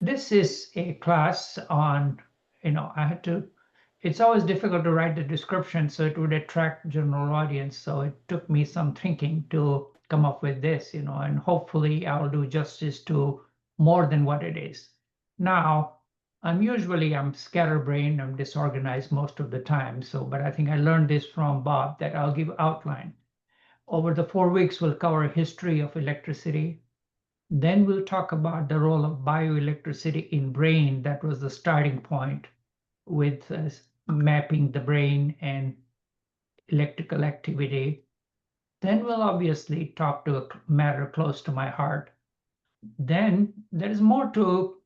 This is a class on, it's always difficult to write the description so it would attract general audience. So it took me some thinking to come up with this, and hopefully I'll do justice to more than what it is. Now, I'm scatterbrained, I'm disorganized most of the time. But I think I learned this from Bob that I'll give outline. Over the 4 weeks, we'll cover history of electricity. Then we'll talk about the role of bioelectricity in brain. That was the starting point with mapping the brain and electrical activity. Then we'll obviously talk to a matter close to my heart. Then there is more to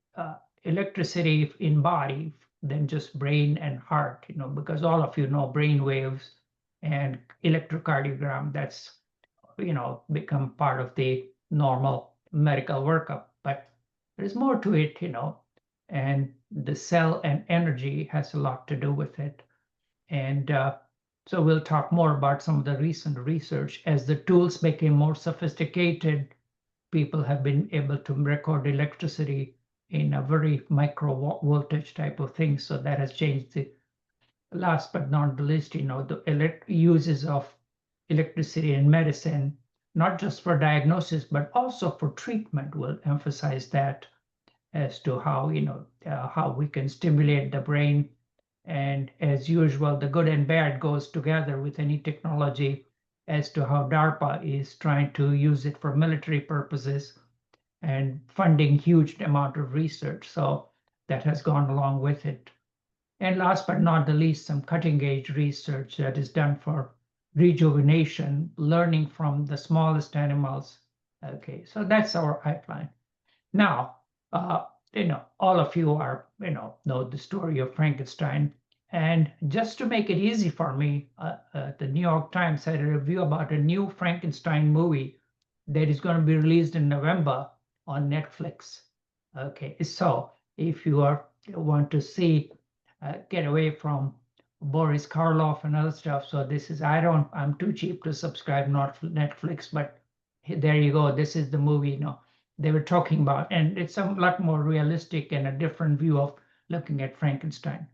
electricity in body than just brain and heart, because all of you know brain waves and electrocardiogram. That's become part of the normal medical workup, but there's more to it, and the cell and energy has a lot to do with it. And so we'll talk more about some of the recent research. As the tools became more sophisticated, people have been able to record electricity in a very micro voltage type of thing. So that has changed. The last but not the least, the uses of electricity in medicine, not just for diagnosis, but also for treatment. We'll emphasize that as to how, how we can stimulate the brain. And as usual, the good and bad goes together with any technology as to how DARPA is trying to use it for military purposes and funding huge amount of research. So that has gone along with it. And last but not the least, some cutting edge research that is done for rejuvenation, learning from the smallest animals. Okay, so that's our outline. Now, all of you are, know the story of Frankenstein. And just to make it easy for me, the New York Times had a review about a new Frankenstein movie that is going to be released in November on Netflix. Okay, so if you want to see, get away from Boris Karloff and other stuff. So this is, I'm too cheap to subscribe, not Netflix, but there you go. This is the movie, they were talking about, and it's a lot more realistic and a different view of looking at Frankenstein.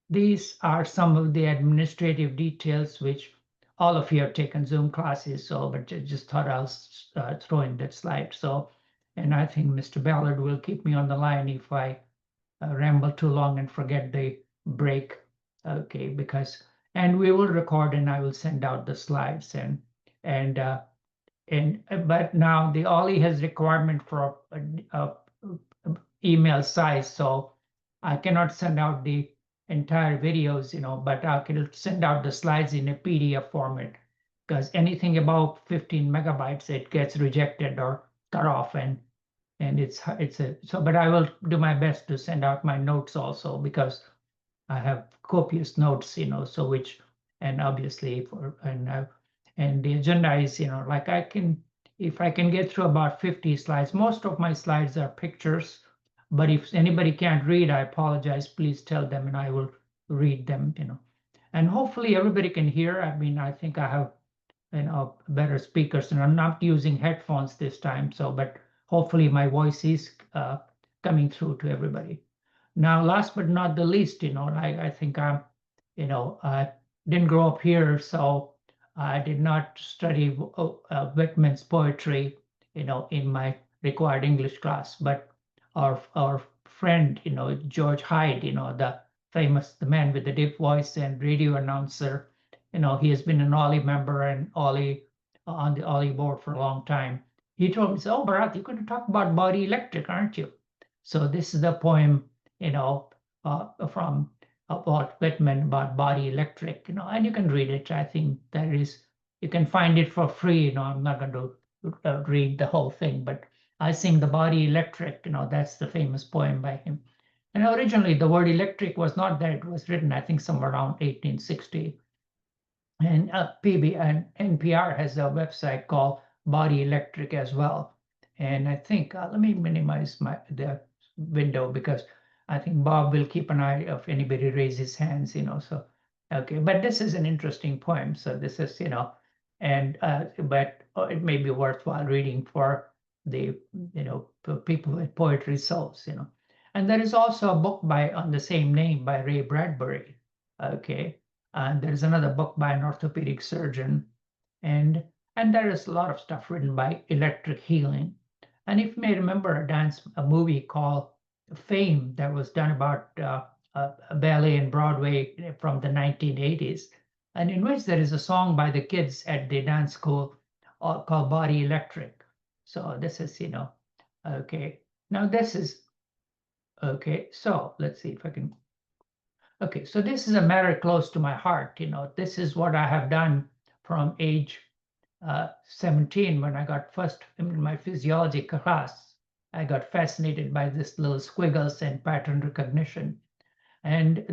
These are some of the administrative details, which all of you have taken Zoom classes, but just thought I'll throw in that slide. So, and I think Mr. Ballard will keep me on the line if I ramble too long and forget the break. Okay, and we will record and I will send out the slides but now the Ollie has requirement for a email size, so I cannot send out the entire videos, but I can send out the slides in a PDF format, because anything above 15 megabytes, it gets rejected or cut off, and but I will do my best to send out my notes also, because I have copious notes, and obviously and the agenda is, like if I can get through about 50 slides. Most of my slides are pictures, but if anybody can't read, I apologize. Please tell them and I will read them, And hopefully everybody can hear. I mean, I think I have, better speakers, and I'm not using headphones this time. But hopefully my voice is coming through to everybody. Now, last but not the least, I think I didn't grow up here, so I did not study Whitman's poetry, in my required English class. But our friend, George Hyde, the man with the deep voice and radio announcer, he has been an Ollie member and Ollie on the Ollie board for a long time. He told me, "Oh, Bharat, you're going to talk about body electric, aren't you?" So this is the poem, from about Whitman about body electric, and you can read it. I think you can find it for free. I'm not going to read the whole thing, but I sing the body electric. That's the famous poem by him. And originally the word electric was not there. It was written, I think, somewhere around 1860. And NPR has a website called Body Electric as well. And I think, let me minimize the window, because I think Bob will keep an eye if anybody raises hands, so, okay. But this is an interesting poem. So this is, and, but it may be worthwhile reading for the, people with poetry souls, And there is also a book on the same name by Ray Bradbury. Okay. And there's another book by an orthopedic surgeon. And there is a lot of stuff written by Electric Healing. And if you may remember a movie called Fame that was done about a ballet in Broadway from the 1980s, and in which there is a song by the kids at the dance school called Body Electric. So this is, okay. Now this is okay, so let's see if I can. Okay, so this is a matter close to my heart. This is what I have done from age 17 when I got first in my physiology class. I got fascinated by this little squiggles and pattern recognition. And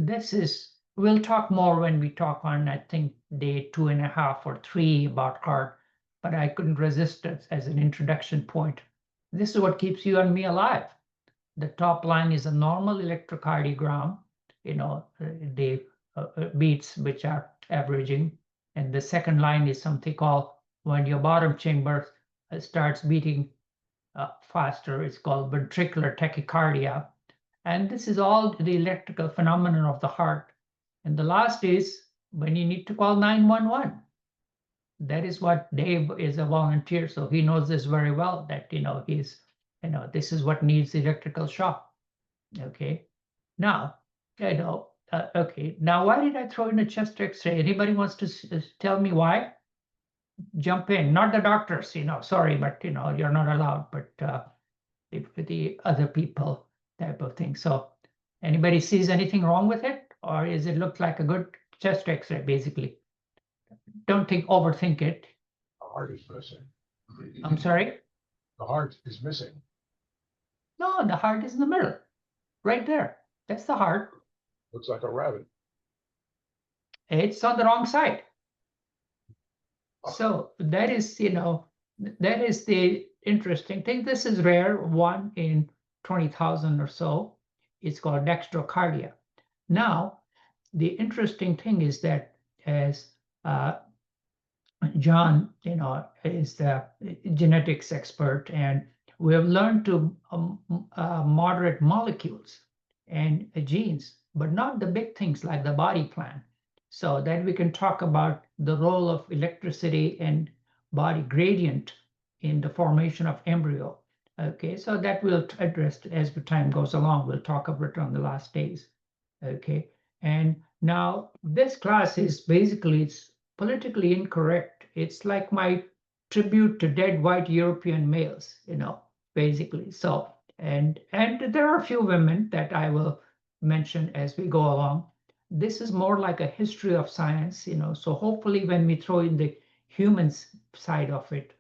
we'll talk more when we talk on, I think, day 2.5 or 3 about heart, but I couldn't resist it as an introduction point. This is what keeps you and me alive. The top line is a normal electrocardiogram, the beats which are averaging. And the second line is something called when your bottom chamber starts beating faster, it's called ventricular tachycardia. And this is all the electrical phenomenon of the heart. And the last is when you need to call 911. That is what Dave is a volunteer, so he knows this very well, that this is what needs electrical shock. Okay. Now, okay. Now, why did I throw in a chest X-ray? Anybody wants to tell me why? Jump in. Not the doctors, sorry, but you're not allowed. But the other people type of thing. So, anybody sees anything wrong with it, or is it look like a good chest X-ray? Basically, don't overthink it. The heart is missing. I'm sorry. The heart is missing. No, the heart is in the middle, right there. That's the heart. Looks like a rabbit. It's on the wrong side. So that is, that is the interesting thing. This is rare, 1 in 20,000 or so. It's called dextrocardia. Now, the interesting thing is that as John, is the genetics expert, and we have learned to moderate molecules and genes, but not the big things like the body plan. So that we can talk about the role of electricity and body gradient in the formation of embryo. Okay, so that we'll address as the time goes along. We'll talk about it on the last days. Okay, and now this class is basically, it's politically incorrect. It's like my tribute to dead white European males, basically. So, and there are a few women that I will mention as we go along. This is more like a history of science, so hopefully when we throw in the humans side of it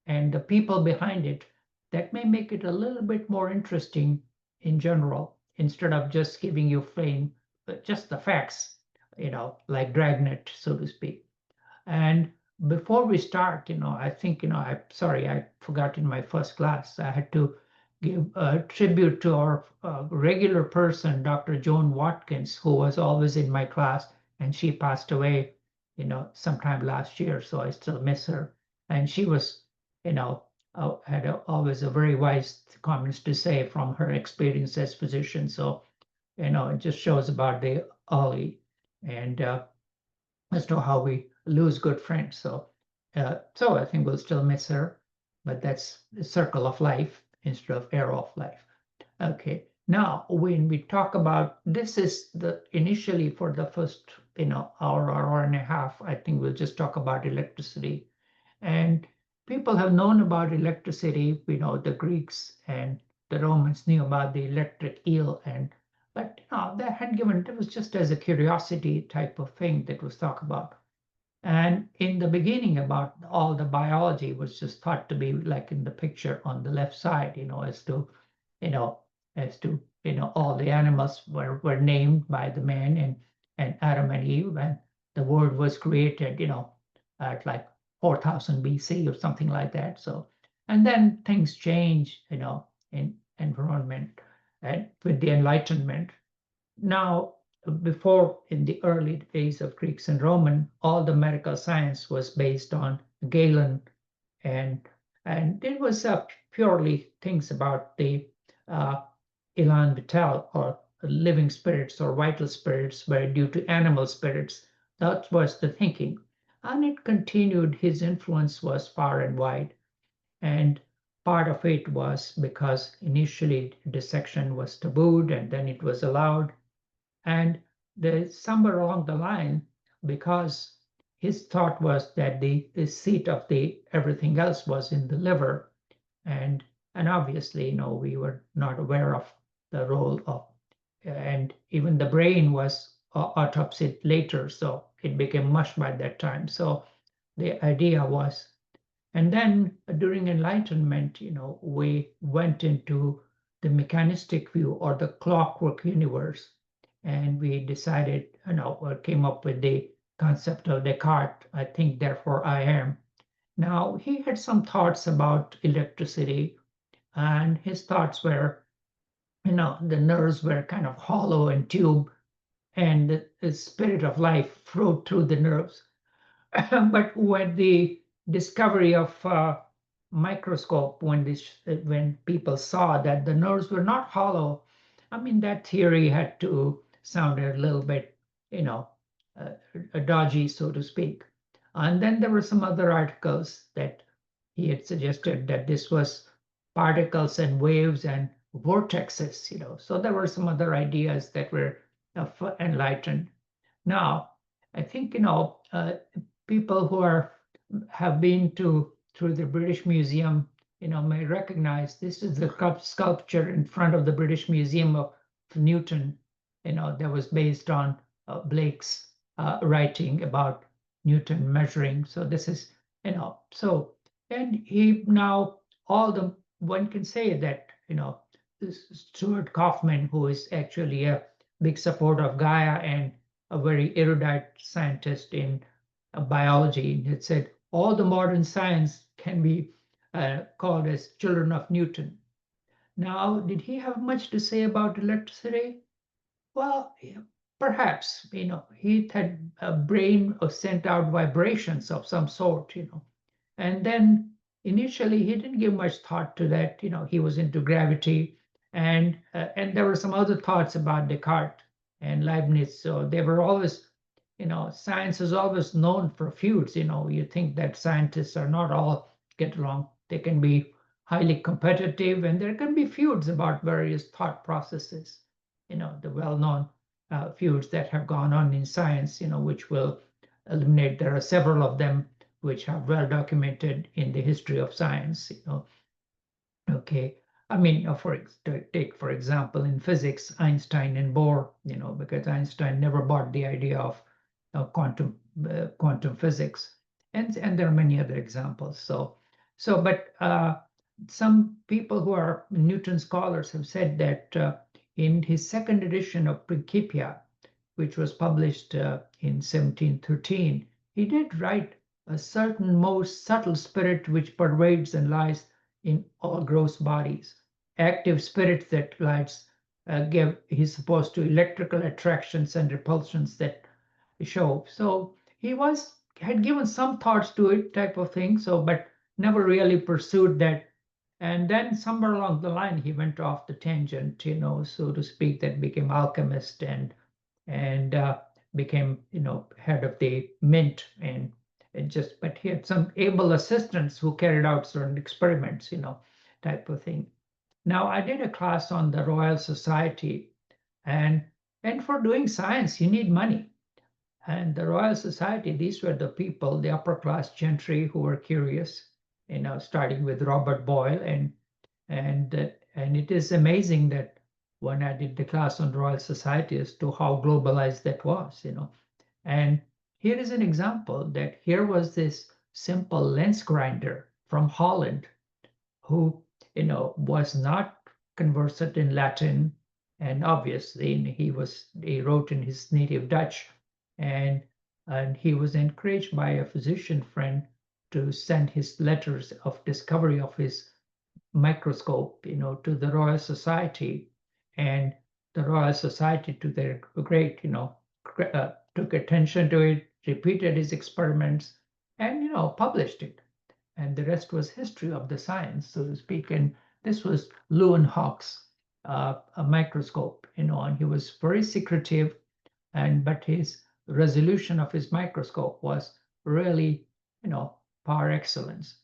and the people behind it, that may make it a little bit more interesting in general, instead of just giving you just the facts, like Dragnet, so to speak. And before we start, I think, I'm sorry, I forgot in my first class, I had to give a tribute to our regular person, Dr. Joan Watkins, who was always in my class, and she passed away, sometime last year, so I still miss her. And she was, had always a very wise comments to say from her experience as physician. So, it just shows about the early and as to how we lose good friends. So, so I think we'll still miss her, but that's the circle of life instead of arrow of life. Okay. Now, when we talk about this, is the initially for the first hour or hour and a half, I think we'll just talk about electricity. And people have known about electricity. The Greeks and the Romans knew about the electric eel, but they had given it was just as a curiosity type of thing that was talked about. And in the beginning, about all the biology was just thought to be like in the picture on the left side, as to, all the animals were named by the man and Adam and Eve, and the world was created, at like 4,000 BC or something like that. So, and then things change, in environment and with the Enlightenment. Now, before in the early days of Greeks and Roman, all the medical science was based on Galen, and it was purely things about the elan vital, or living spirits or vital spirits, were due to animal spirits. That was the thinking. And it continued. His influence was far and wide. And part of it was because initially dissection was tabooed and then it was allowed. And somewhere along the line, because his thought was that the seat of the everything else was in the liver, and obviously, we were not aware of the role of, and even the brain was autopsied later, so it became mush by that time. So the idea was, and then during Enlightenment, we went into the mechanistic view or the clockwork universe, and we decided, or came up with the concept of Descartes, I think, therefore I am. Now, he had some thoughts about electricity, and his thoughts were, the nerves were kind of hollow and tube, and the spirit of life flowed through the nerves. But when the discovery of microscope, when people saw that the nerves were not hollow, I mean, that theory had to sound a little bit, you know, uh, dodgy, so to speak. And then there were some other articles that he had suggested that this was particles and waves and vortexes, So there were some other ideas that were enlightened. Now, I think, people who have been through the British Museum, may recognize this is the sculpture in front of the British Museum of Newton, that was based on Blake's writing about Newton measuring. So this is, so, and he now, all the one can say that, this Stuart Kaufman, who is actually a big supporter of Gaia and a very erudite scientist in biology, had said all the modern science can be called as children of Newton. Now, did he have much to say about electricity? Well, yeah, perhaps, he had a brain or sent out vibrations of some sort, And then initially he didn't give much thought to that, he was into gravity, and there were some other thoughts about Descartes and Leibniz. So they were always, science is always known for feuds. You think that scientists are not all get along. They can be highly competitive, and there can be feuds about various thought processes. The well-known feuds that have gone on in science, which will eliminate. There are several of them which are well documented in the history of science. Okay, I mean, take for example in physics, Einstein and Bohr. Because Einstein never bought the idea of quantum physics, and there are many other examples. But some people who are Newton scholars have said that in his second edition of Principia, which was published in 1713, he did write a certain most subtle spirit which pervades and lies in all gross bodies. Active spirit that lies he's supposed to electrical attractions and repulsions that show. So he had given some thoughts to it, type of thing. So, but never really pursued that. And then somewhere along the line, he went off the tangent, so to speak, that became alchemist and became, head of the mint but he had some able assistants who carried out certain experiments, type of thing. Now, I did a class on the Royal Society, and for doing science, you need money. And the Royal Society, these were the people, the upper class gentry who were curious, starting with Robert Boyle, and it is amazing that when I did the class on Royal Society as to how globalized that was, And here is an example that here was this simple lens grinder from Holland who, was not conversant in Latin, and obviously he wrote in his native Dutch, and he was encouraged by a physician friend to send his letters of discovery of his microscope, to the Royal Society, and the Royal Society, to their great, took attention to it, repeated his experiments, and published it. And the rest was history of the science, so to speak. And this was Leeuwenhoek's a microscope, and he was very secretive, but his resolution of his microscope was really, par excellence.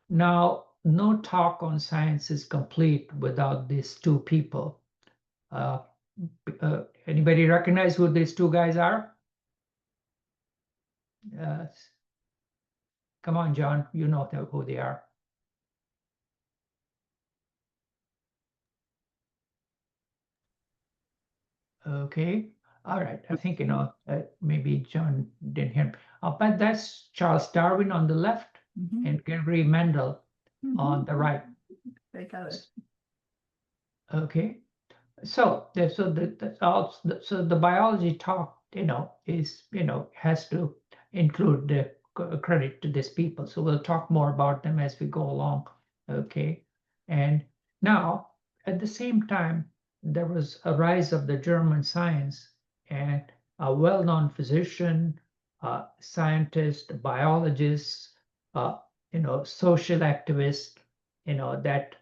Now, no talk on science is complete without these two people. Anybody recognize who these two guys are? Come on, John, you know who they are. Okay, all right. I think maybe John didn't hear. But that's Charles Darwin on the left and Gregory Mendel on the right. They got it. Okay, so the biology talk, has to include the credit to these people. So we'll talk more about them as we go along. Okay, and now at the same time, there was a rise of the German science, and a well-known physician, scientist, biologist, social activist, that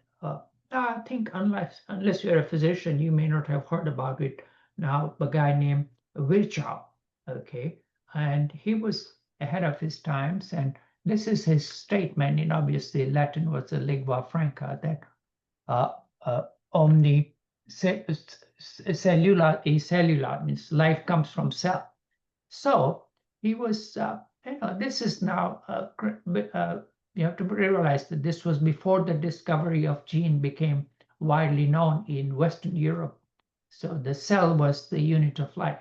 I think unless you're a physician, you may not have heard about it. Now, a guy named Virchow, okay, and he was ahead of his times, and this is his statement. Obviously, Latin was the lingua franca, that omni cellula e cellula means life comes from cell. So he was, this is now, you have to realize that this was before the discovery of gene became widely known in Western Europe. So the cell was the unit of life.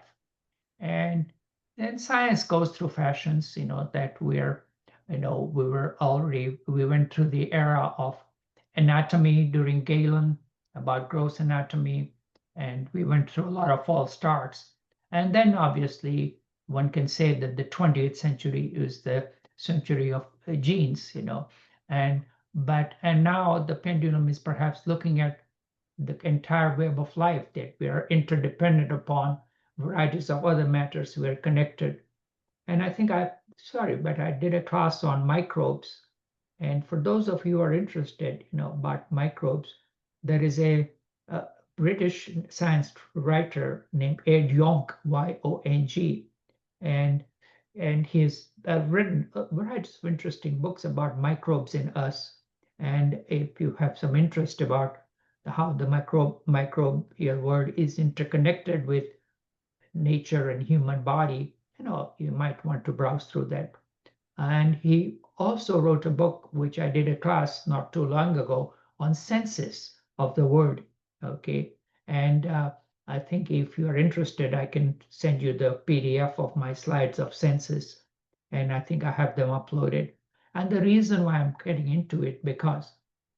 And then science goes through fashions, that we went through the era of anatomy during Galen, about gross anatomy, and we went through a lot of false starts. And then obviously one can say that the 20th century is the century of genes, and now the pendulum is perhaps looking at the entire web of life, that we are interdependent upon varieties of other matters, we are connected. And I think I did a class on microbes. And for those of you who are interested, about microbes, there is a British science writer named Ed Yong, Y-O-N-G, and he's written varieties of interesting books about microbes in us. And if you have some interest about how the microbial world is interconnected with nature and human body, you might want to browse through that. And he also wrote a book, which I did a class not too long ago, on senses of the word. Okay, and I think if you are interested, I can send you the PDF of my slides of senses, and I think I have them uploaded. And the reason why I'm getting into it, because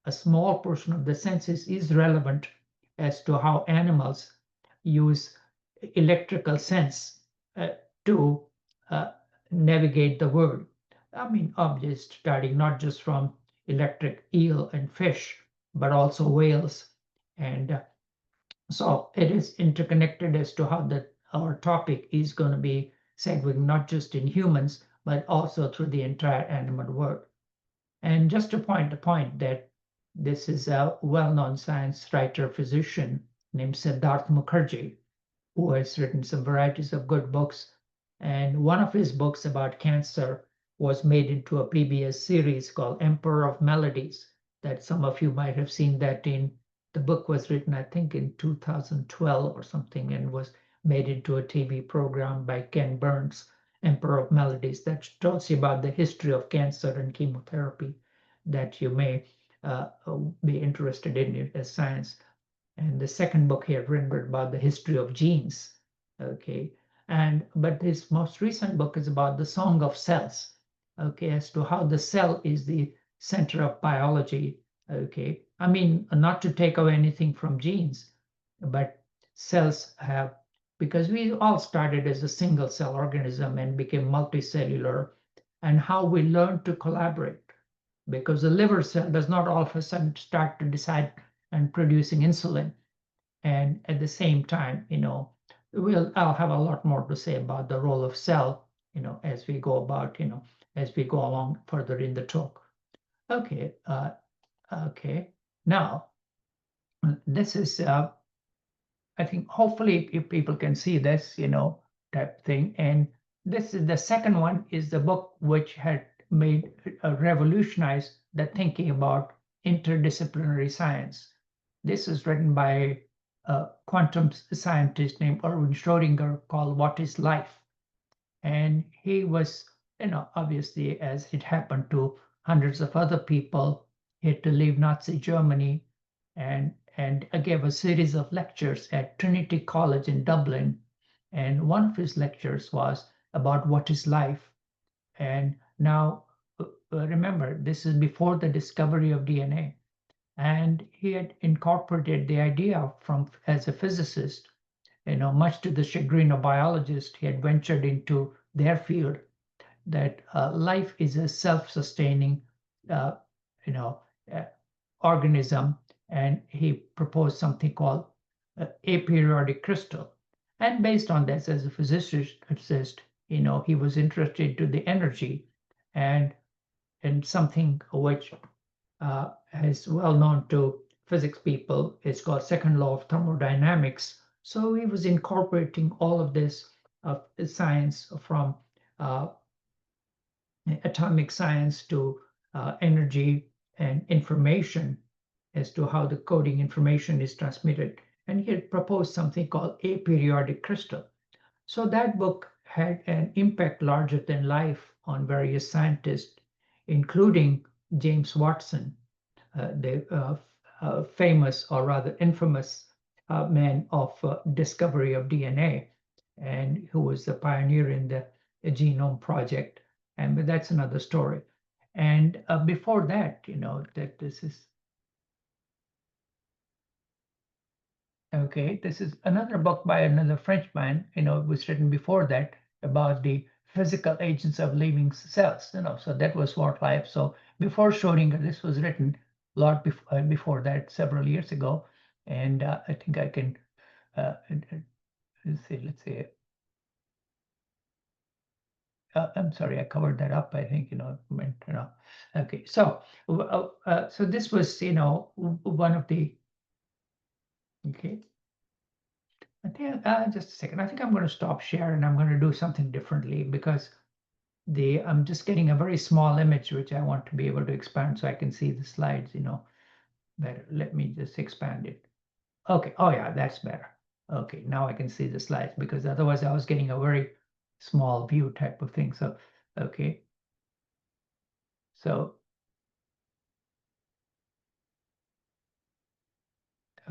a small portion of the senses is relevant as to how animals use electrical sense to navigate the world. I mean, objects starting not just from electric eel and fish, but also whales. And so it is interconnected as to how our topic is going to be segueing not just in humans, but also through the entire animal world. And just to point the point that this is a well-known science writer physician named Siddharth Mukherjee, who has written some varieties of good books. And one of his books about cancer was made into a PBS series called Emperor of Melodies, that some of you might have seen that in. The book was written, I think, in 2012 or something, and was made into a TV program by Ken Burns, Emperor of Melodies, that tells you about the history of cancer and chemotherapy, that you may be interested in it as science. And the second book he had written about the history of genes. Okay, but his most recent book is about the Song of Cells. Okay, as to how the cell is the center of biology. Okay, I mean, not to take away anything from genes, but cells have, because we all started as a single cell organism and became multicellular, and how we learn to collaborate, because the liver cell does not all of a sudden start to decide and producing insulin. And at the same time, I'll have a lot more to say about the role of cell, as we go about, as we go along further in the talk. Okay, okay. Now, this is I think hopefully if people can see this, type thing. And this is the second one, is the book which had made revolutionized the thinking about interdisciplinary science. This is written by a quantum scientist named Erwin Schrödinger, called What is Life? And he was, obviously, as it happened to hundreds of other people, he had to leave Nazi Germany, and gave a series of lectures at Trinity College in Dublin. And one of his lectures was about what is life. And now, remember, this is before the discovery of DNA. And he had incorporated the idea from, as a physicist, much to the chagrin of biologists, he had ventured into their field, that life is a self-sustaining, uh, you know, uh, organism, and he proposed something called aperiodic crystal. And based on this, as a physicist, he was interested to the energy, and something which is well known to physics people. It's called second law of thermodynamics. So he was incorporating all of this science from uh, atomic science to energy and information, as to how the coding information is transmitted. And he had proposed something called aperiodic crystal. So that book had an impact larger than life on various scientists, including James Watson, the famous, or rather infamous, man of discovery of DNA, and who was the pioneer in the genome project. And but that's another story. And before that, that this is okay. This is another book by another Frenchman. It was written before that, about the physical agents of living cells. So that was what life. So before Schrodinger, this was written a lot before that, several years ago. And I think I can let's see. I'm sorry, I covered that up. I think Okay, so so this was one of the okay. I think just a second. I think I'm going to stop sharing. I'm going to do something differently, because I'm just getting a very small image which I want to be able to expand so I can see the slides. Better. Let me just expand it. Okay. Oh yeah, that's better. Okay, now I can see the slides, because otherwise I was getting a very small view type of thing. So okay. So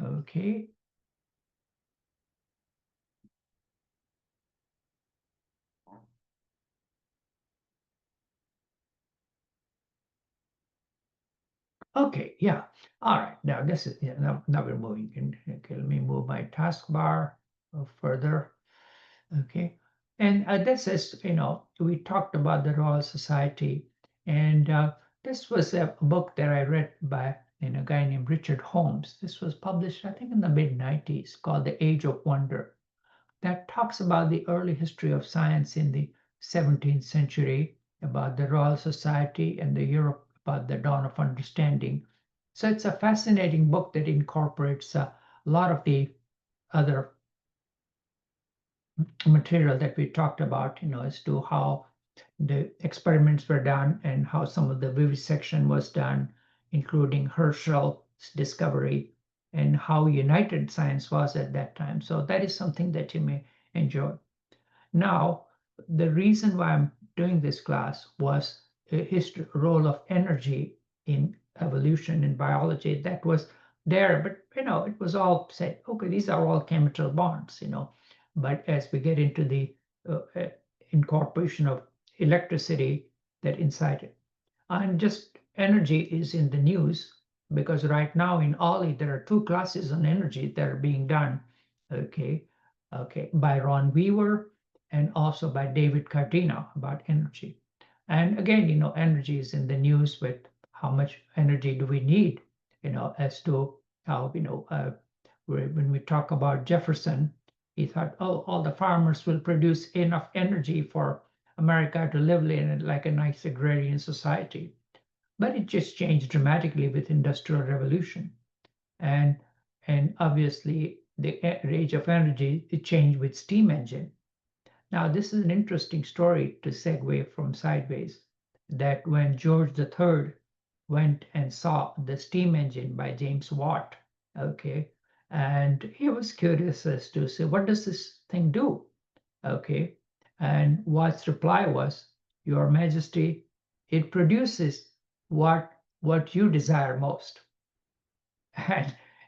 okay. Okay, yeah. All right. Now this is, yeah, now we're moving in. Okay, let me move my taskbar further. Okay. And this is, we talked about the Royal Society, and this was a book that I read by a guy named Richard Holmes. This was published, I think, in the mid-90s, called The Age of Wonder, that talks about the early history of science in the 17th century, about the Royal Society and the Europe, about the dawn of understanding. So it's a fascinating book that incorporates a lot of the other material that we talked about, as to how the experiments were done and how some of the vivisection was done, including Herschel's discovery, and how united science was at that time. So that is something that you may enjoy. Now, the reason why I'm doing this class was the role of energy in evolution in biology. That was there, but it was all said, okay, these are all chemical bonds, but as we get into the incorporation of electricity, that inside it, and just energy is in the news, because right now in OLI there are two classes on energy that are being done, okay, by Ron Weaver and also by David Cardino, about energy. And again, energy is in the news with how much energy do we need, as to how, when we talk about Jefferson, he thought, oh, all the farmers will produce enough energy for America to live in, like a nice agrarian society. But it just changed dramatically with Industrial Revolution. And obviously the age of energy, it changed with steam engine. Now, this is an interesting story to segue from sideways, that when George III went and saw the steam engine by James Watt, okay, and he was curious as to say, what does this thing do? Okay, and Watt's reply was, Your Majesty, it produces what you desire most.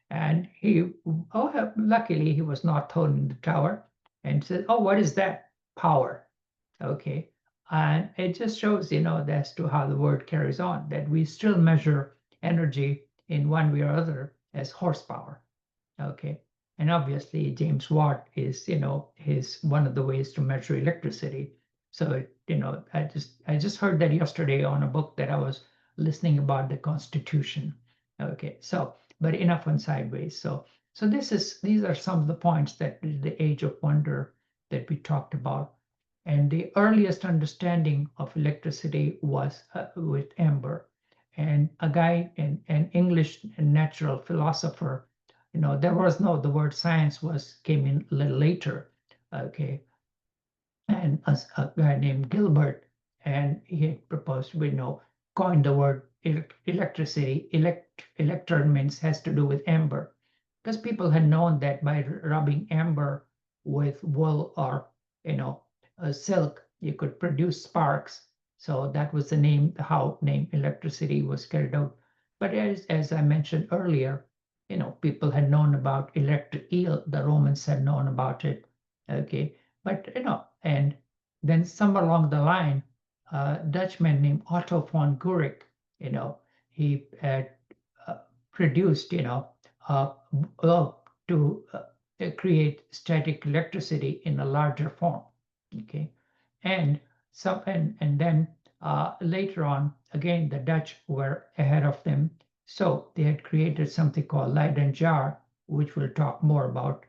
And he, luckily he was not thrown in the tower, and said, oh, what is that? Power. Okay, and it just shows, as to how the word carries on, that we still measure energy in one way or other as horsepower. Okay, and obviously James Watt is, his one of the ways to measure electricity. So I just heard that yesterday on a book that I was listening about the Constitution. Okay, so but enough on sideways. So these are some of the points that the age of wonder that we talked about. And the earliest understanding of electricity was with amber. And a guy, an English natural philosopher, there was no, the word science came in a little later. Okay, and a guy named Gilbert, and he had proposed, coined the word electricity. Electron means has to do with amber, because people had known that by rubbing amber with wool or silk, you could produce sparks. So that was the name, how name electricity was carried out. But as I mentioned earlier, people had known about electric eel. The Romans had known about it. Okay, but and then somewhere along the line, a Dutchman named Otto von Guericke, he had produced, to create static electricity in a larger form. Okay, and then later on, again, the Dutch were ahead of them, so they had created something called Leyden jar, which we'll talk more about,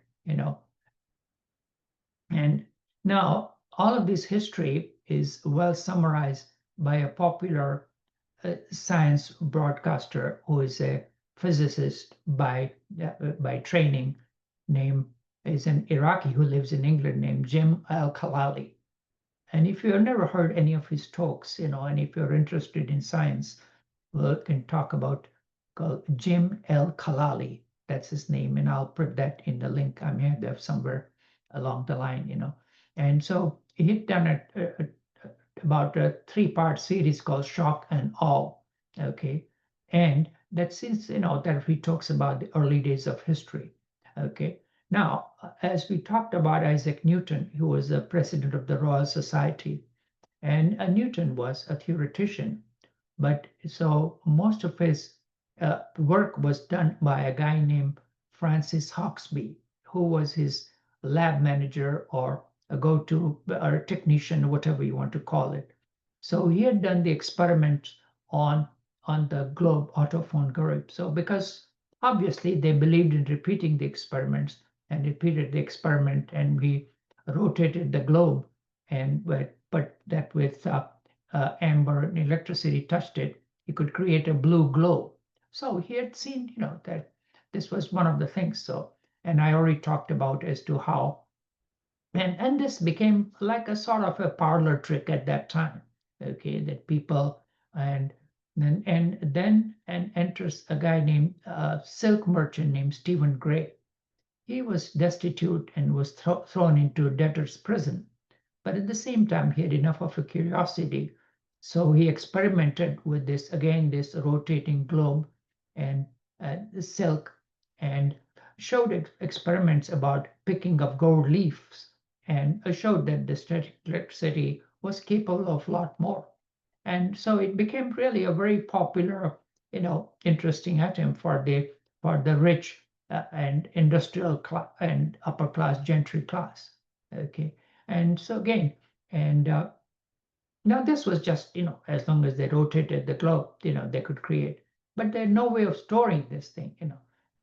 and now all of this history is well summarized by a popular science broadcaster who is a physicist by training, is an Iraqi who lives in England, named Jim Al-Khalali. And if you've never heard any of his talks, and if you're interested in science, we can talk about called Jim Al-Khalali. That's his name, and I'll put that in the link. I may have that somewhere along the line. And so he'd done about a 3-part series called Shock and Awe. Okay, and that since that he talks about the early days of history. Okay, now as we talked about Isaac Newton, who was the president of the Royal Society, and Newton was a theoretician, but so most of his work was done by a guy named Francis Hawksby, who was his lab manager or a go-to or a technician, whatever you want to call it. So he had done the experiment on the globe, Otto von Guericke. So because obviously they believed in repeating the experiments and repeated the experiment, and we rotated the globe, and but that with amber and electricity touched it, you could create a blue glow. So he had seen, that this was one of the things. So, and I already talked about as to how, and this became like a sort of a parlor trick at that time. Okay, that people, and then enters a guy named silk merchant named Stephen Gray. He was destitute and was thrown into debtor's prison. But at the same time, he had enough of a curiosity. So he experimented with this, again, this rotating globe and the silk, and showed experiments about picking up gold leaves, and showed that the static electricity was capable of a lot more. And so it became really a very popular, interesting item for the rich and industrial and upper class gentry class. Okay, and so again, and now this was just, as long as they rotated the globe, they could create, but there's no way of storing this thing.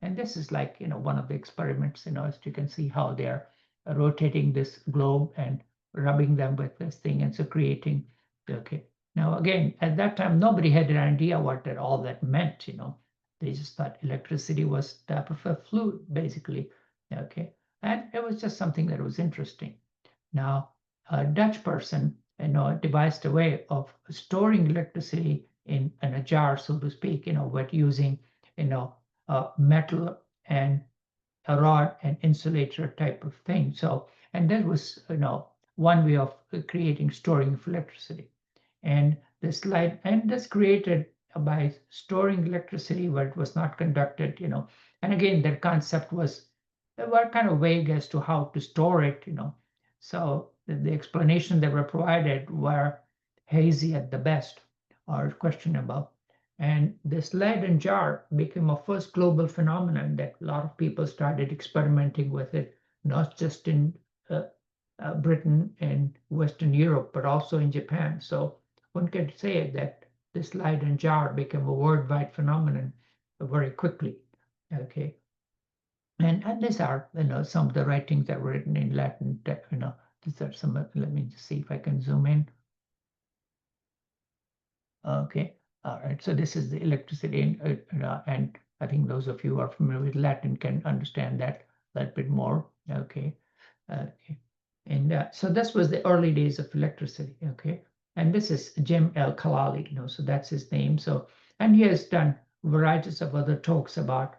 And this is like, one of the experiments, as you can see how they're rotating this globe and rubbing them with this thing, and so creating. Okay, now again, at that time, nobody had an idea what all that meant. They just thought electricity was type of a fluid, basically. Okay, and it was just something that was interesting. Now, a Dutch person, devised a way of storing electricity in a jar, so to speak, but using, metal and a rod and insulator type of thing. So, and that was, one way of creating storing of electricity. And this created by storing electricity where it was not conducted, and again, their concept was, they were kind of vague as to how to store it, So the explanation that were provided were hazy at the best or questionable. And this Leiden jar became a first global phenomenon that a lot of people started experimenting with it, not just in uh, Britain and Western Europe, but also in Japan. So one can say that this Leiden jar became a worldwide phenomenon very quickly. Okay, and these are, some of the writings that were written in Latin. That, these are some. Let me just see if I can zoom in. Okay, all right. So this is the electricity, and I think those of you who are familiar with Latin can understand that a little bit more. Okay, okay. And so this was the early days of electricity. Okay, and this is Jim L. Kalali. So that's his name. So, and he has done varieties of other talks about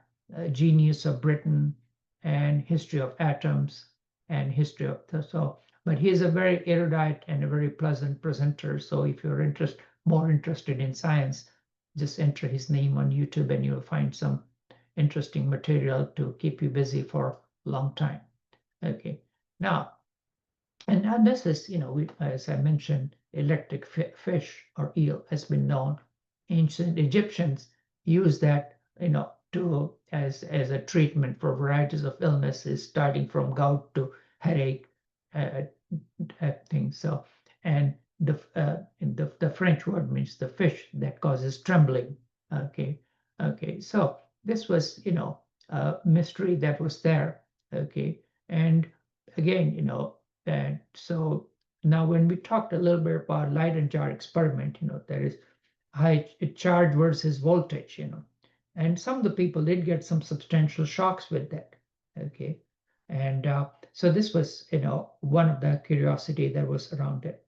genius of Britain and history of atoms and history of so. But he is a very erudite and a very pleasant presenter. So if you're more interested in science, just enter his name on YouTube and you'll find some interesting material to keep you busy for a long time. Okay, now, and this is, as I mentioned, electric fish or eel has been known. Ancient Egyptians used that, to as a treatment for varieties of illnesses, starting from gout to headache, uh, things. So, and the French word means the fish that causes trembling. Okay, okay. So this was, a mystery that was there. Okay, and again, and so now when we talked a little bit about Leyden jar experiment, there is high charge versus voltage, and some of the people did get some substantial shocks with that. Okay, and so this was, one of the curiosity that was around it.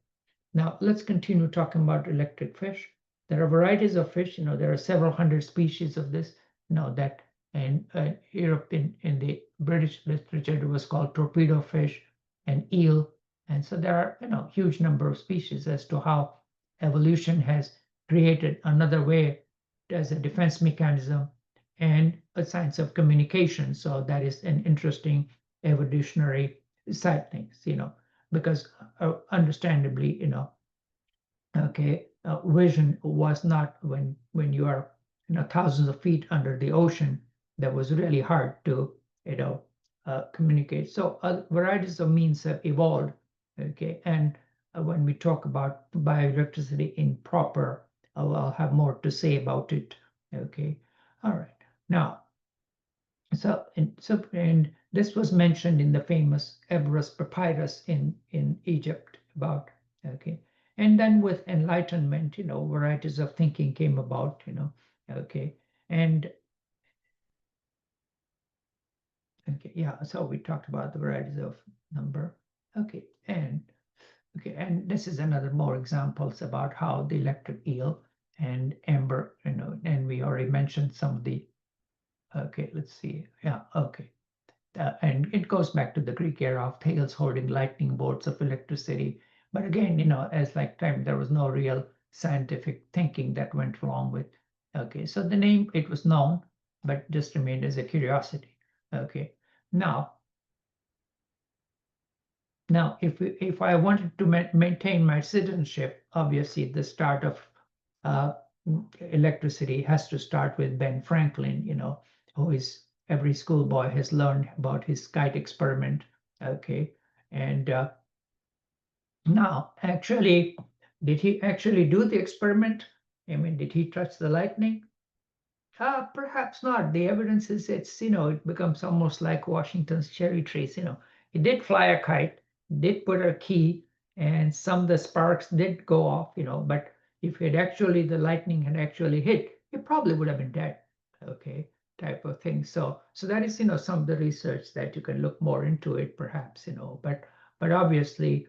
Now let's continue talking about electric fish. There are varieties of fish, there are several hundred species of this, that in Europe, in the British literature, it was called torpedo fish and eel. And so there are, huge number of species as to how evolution has created another way as a defense mechanism and a science of communication. So that is an interesting evolutionary side things, because understandably, okay, vision was not when you are, thousands of feet under the ocean, that was really hard to, communicate. So varieties of means have evolved. Okay, and when we talk about bioelectricity in proper, I'll have more to say about it. Okay, all right. Now, and this was mentioned in the famous Ebers Papyrus in Egypt about, okay, and then with enlightenment, varieties of thinking came about, okay, and okay, yeah, so we talked about the varieties of number, okay, and this is another more examples about how the electric eel and amber, and we already mentioned some of the, okay, let's see, yeah, okay. And it goes back to the Greek era of Thales holding lightning bolts of electricity. But again, as like time, there was no real scientific thinking that went along with. Okay, so the name, it was known, but just remained as a curiosity. Okay, now, if I wanted to maintain my citizenship, obviously the start of uh, electricity has to start with Ben Franklin, who is every schoolboy has learned about his kite experiment. Okay, and now actually, did he actually do the experiment? I mean, did he touch the lightning? Perhaps not. The evidence is it becomes almost like Washington's cherry trees. He did fly a kite, did put a key, and some of the sparks did go off. But if the lightning had actually hit, he probably would have been dead. Okay. type of thing. So that is, some of the research that you can look more into it, perhaps, but obviously,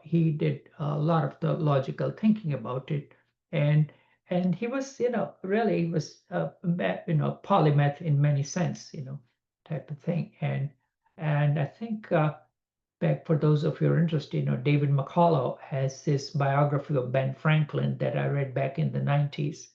he did a lot of the logical thinking about it, and he was, really was polymath in many sense, type of thing, and I think back for those of you who are interested, David McCullough has this biography of Ben Franklin that I read back in the 90s.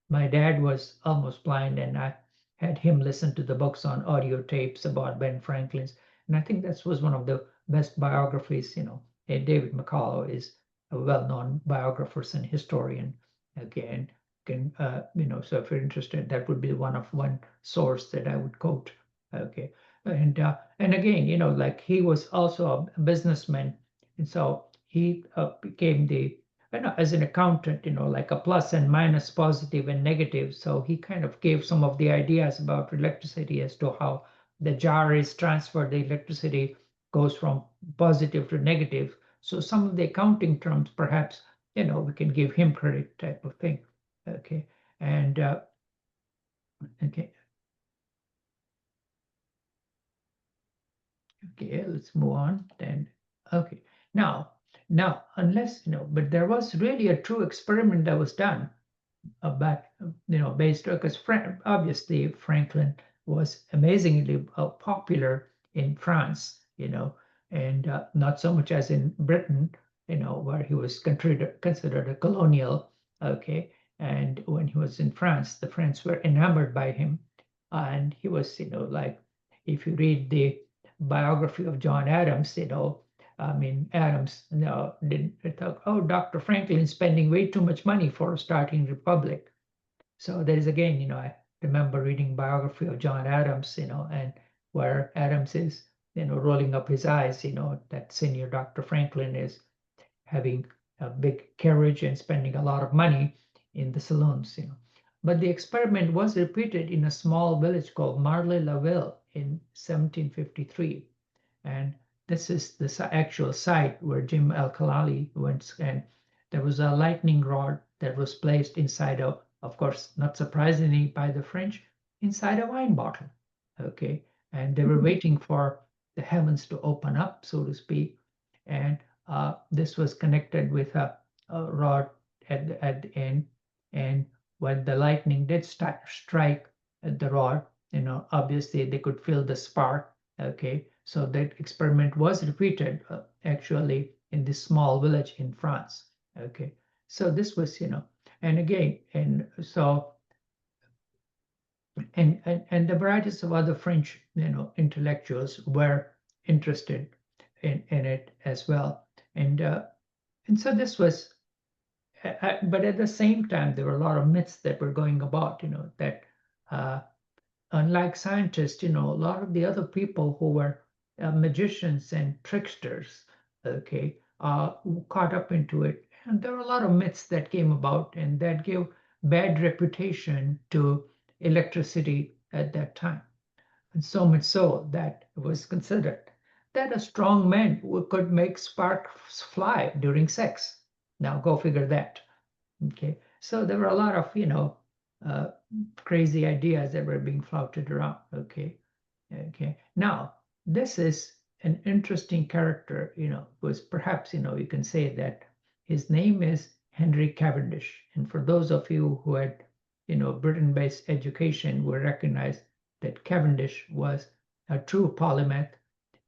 My dad was almost blind, and I had him listen to the books on audio tapes about Ben Franklin's. And I think that was one of the best biographies, And David McCullough is a well-known biographer and historian. Again, so if you're interested, that would be one source that I would quote. Okay. And again, like he was also a businessman, and so he became as an accountant, like a plus and minus, positive and negative. So he kind of gave some of the ideas about electricity as to how the jar is transferred, the electricity goes from positive to negative. So some of the accounting terms, perhaps, we can give him credit, type of thing. Okay, and okay. Okay, let's move on then. Okay, now, unless, but there was really a true experiment that was done about, based, because obviously Franklin was amazingly popular in France, and not so much as in Britain, where he was considered a colonial. Okay, and when he was in France, the French were enamored by him, and he was, like, if you read the biography of John Adams, I mean, Adams, didn't thought, oh, Dr. Franklin spending way too much money for a starting republic. So there is, again, I remember reading biography of John Adams, and where Adams is, rolling up his eyes, that senior Dr. Franklin is having a big carriage and spending a lot of money in the saloons, But the experiment was repeated in a small village called Marly-la-Ville in 1753. And this is the actual site where Jim Al-Khalili went, and there was a lightning rod that was placed inside of course, not surprisingly by the French, inside a wine bottle. Okay, and they were waiting for the heavens to open up, so to speak, and this was connected with a rod at the end, and when the lightning did strike the rod, obviously they could feel the spark. Okay, so that experiment was repeated actually in this small village in France. Okay, so this was, and again, and so and the varieties of other French, intellectuals were interested in it as well, and so this was, but at the same time, there were a lot of myths that were going about, that uh, unlike scientists, a lot of the other people who were magicians and tricksters, okay, caught up into it. And there were a lot of myths that came about and that gave bad reputation to electricity at that time. And so much so that it was considered that a strong man could make sparks fly during sex. Now go figure that. Okay, so there were a lot of, uh, crazy ideas that were being flouted around. Okay, now this is an interesting character, was perhaps, you can say that his name is Henry Cavendish. And for those of you who had, Britain-based education, will recognize that Cavendish was a true polymath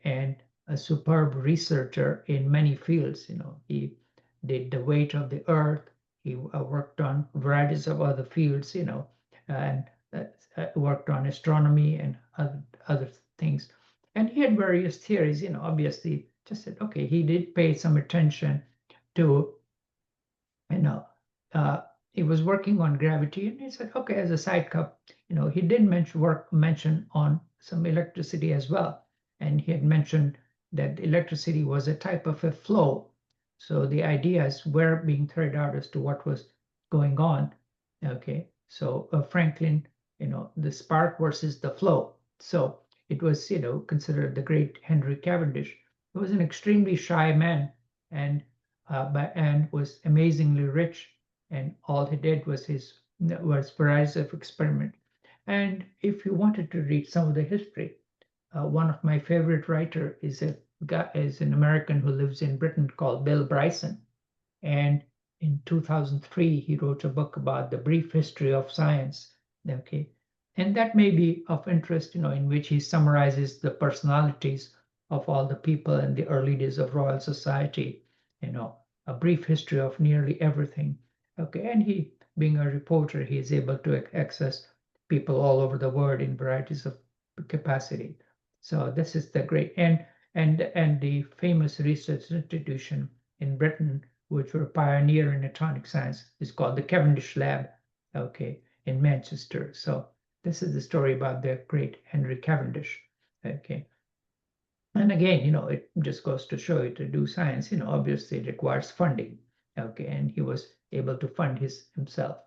and a superb researcher in many fields. He did the weight of the earth. He worked on varieties of other fields, and worked on astronomy and other things. And he had various theories, obviously just said, okay, he did pay some attention to, you know, uh, he was working on gravity, and he said, okay, as a side cup, he did mention on some electricity as well. And he had mentioned that electricity was a type of a flow. So the ideas were being threaded out as to what was going on. Okay, so Franklin, the spark versus the flow. So it was, considered the great Henry Cavendish. He was an extremely shy man, and was amazingly rich, and all he did was varieties of experiment. And if you wanted to read some of the history, one of my favorite writer is an American who lives in Britain called Bill Bryson. And in 2003, he wrote a book about the brief history of science. Okay. And that may be of interest, in which he summarizes the personalities of all the people in the early days of Royal Society, a brief history of nearly everything. Okay. And he, being a reporter, he is able to access people all over the world in varieties of capacity. So this is the great and the famous research institution in Britain, which were a pioneer in atomic science, is called the Cavendish Lab, okay, in Manchester. So this is the story about the great Henry Cavendish, okay. And again, it just goes to show you to do science, obviously it requires funding, okay, and he was able to fund himself,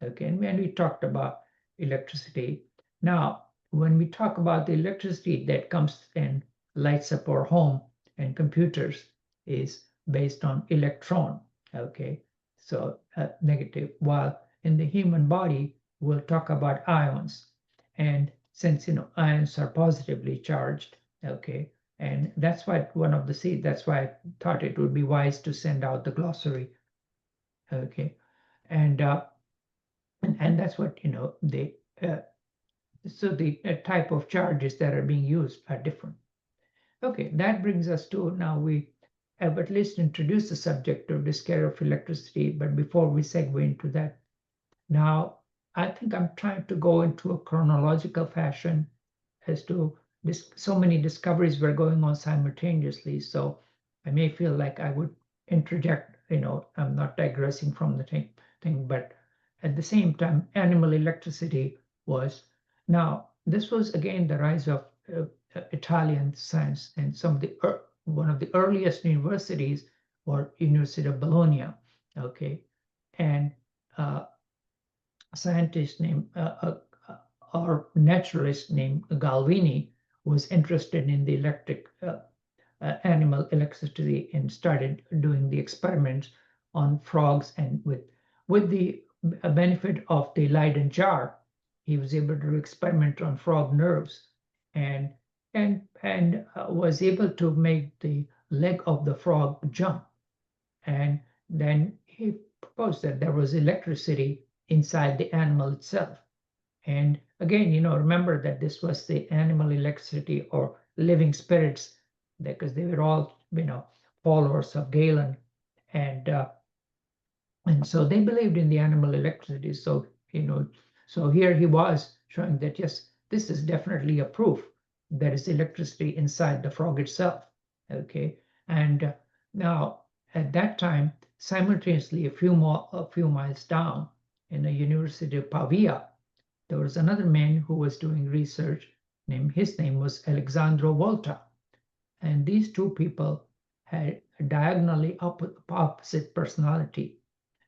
okay. And when we talked about electricity, now when we talk about the electricity that comes and lights up our home and computers is based on electron, okay, so negative, while in the human body we'll talk about ions, and since ions are positively charged, okay, and that's why that's why I thought it would be wise to send out the glossary, okay, and that's what they so the type of charges that are being used are different. Okay, that brings us to now we have at least introduced the subject of this care of electricity, but before we segue into that, now I think I'm trying to go into a chronological fashion as to this. So many discoveries were going on simultaneously, so I may feel like I would interject. I'm not digressing from the thing, but at the same time, animal electricity was. Now this was again the rise of Italian science, and one of the earliest universities were University of Bologna, okay, and scientist named or naturalist named Galvini was interested in the animal electricity and started doing the experiments on frogs, and with the benefit of the Leyden jar, he was able to experiment on frog nerves, and was able to make the leg of the frog jump, and then he proposed that there was electricity inside the animal itself. And again, remember that this was the animal electricity or living spirits, because they were all, followers of Galen, and so they believed in the animal electricity. So so here he was showing that yes, this is definitely a proof there is electricity inside the frog itself. Okay, and now at that time, simultaneously, a few miles down in the University of Pavia, there was another man who was doing research. His name was Alessandro Volta, and these two people had a diagonally opposite personality.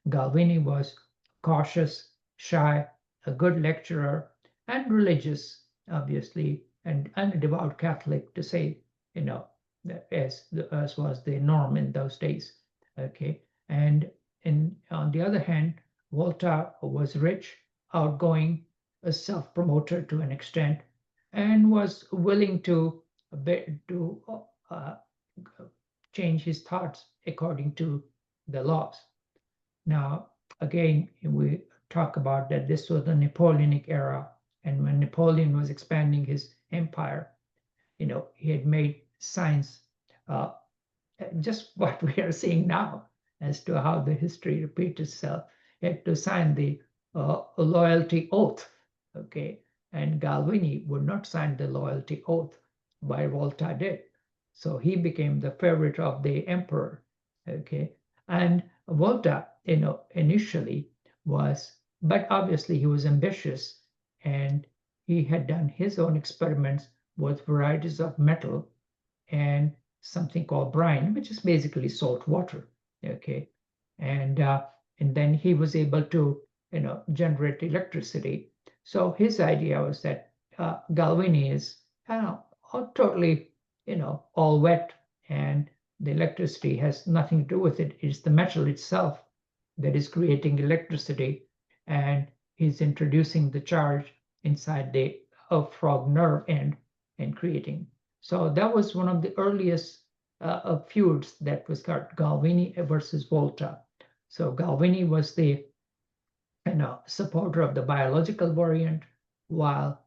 Galvini was cautious, shy, a good lecturer, and religious, obviously, and a devout Catholic, to say, as was the norm in those days. Okay, and on the other hand, Volta was rich, outgoing, a self-promoter to an extent, and was willing to uh, change his thoughts according to the laws. Now, again, we talk about that this was the Napoleonic era, and when Napoleon was expanding his empire, he had made science uh, just what we are seeing now as to how the history repeats itself. He had to sign the loyalty oath, okay, and Galvini would not sign the loyalty oath, while Volta did. So he became the favorite of the emperor, okay, and Volta, initially was, but obviously he was ambitious, and he had done his own experiments with varieties of metal and something called brine, which is basically salt water. Okay, and then he was able to generate electricity. So his idea was that Galvini is totally all wet, and the electricity has nothing to do with it. It's the metal itself that is creating electricity, and he's introducing the charge inside the frog nerve end and creating. So that was one of the earliest feuds that was called Galvini versus Volta. So Galvini was the supporter of the biological variant, while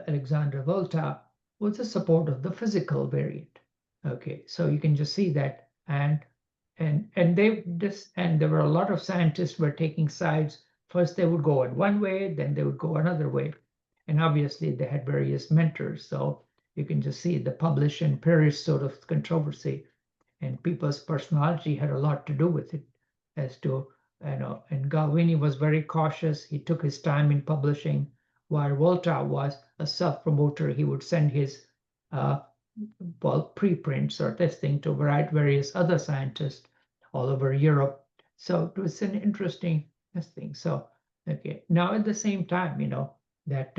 Alexander Volta was a supporter of the physical variant. Okay, so you can just see that, and there were a lot of scientists were taking sides. First, they would go in one way, then they would go another way, and obviously they had various mentors. So you can just see the publish and perish sort of controversy, and people's personality had a lot to do with it as to and Galvini was very cautious. He took his time in publishing, while Volta was a self-promoter. He would send his preprints or testing to various other scientists all over Europe. So it was an interesting thing. So okay, now at the same time, that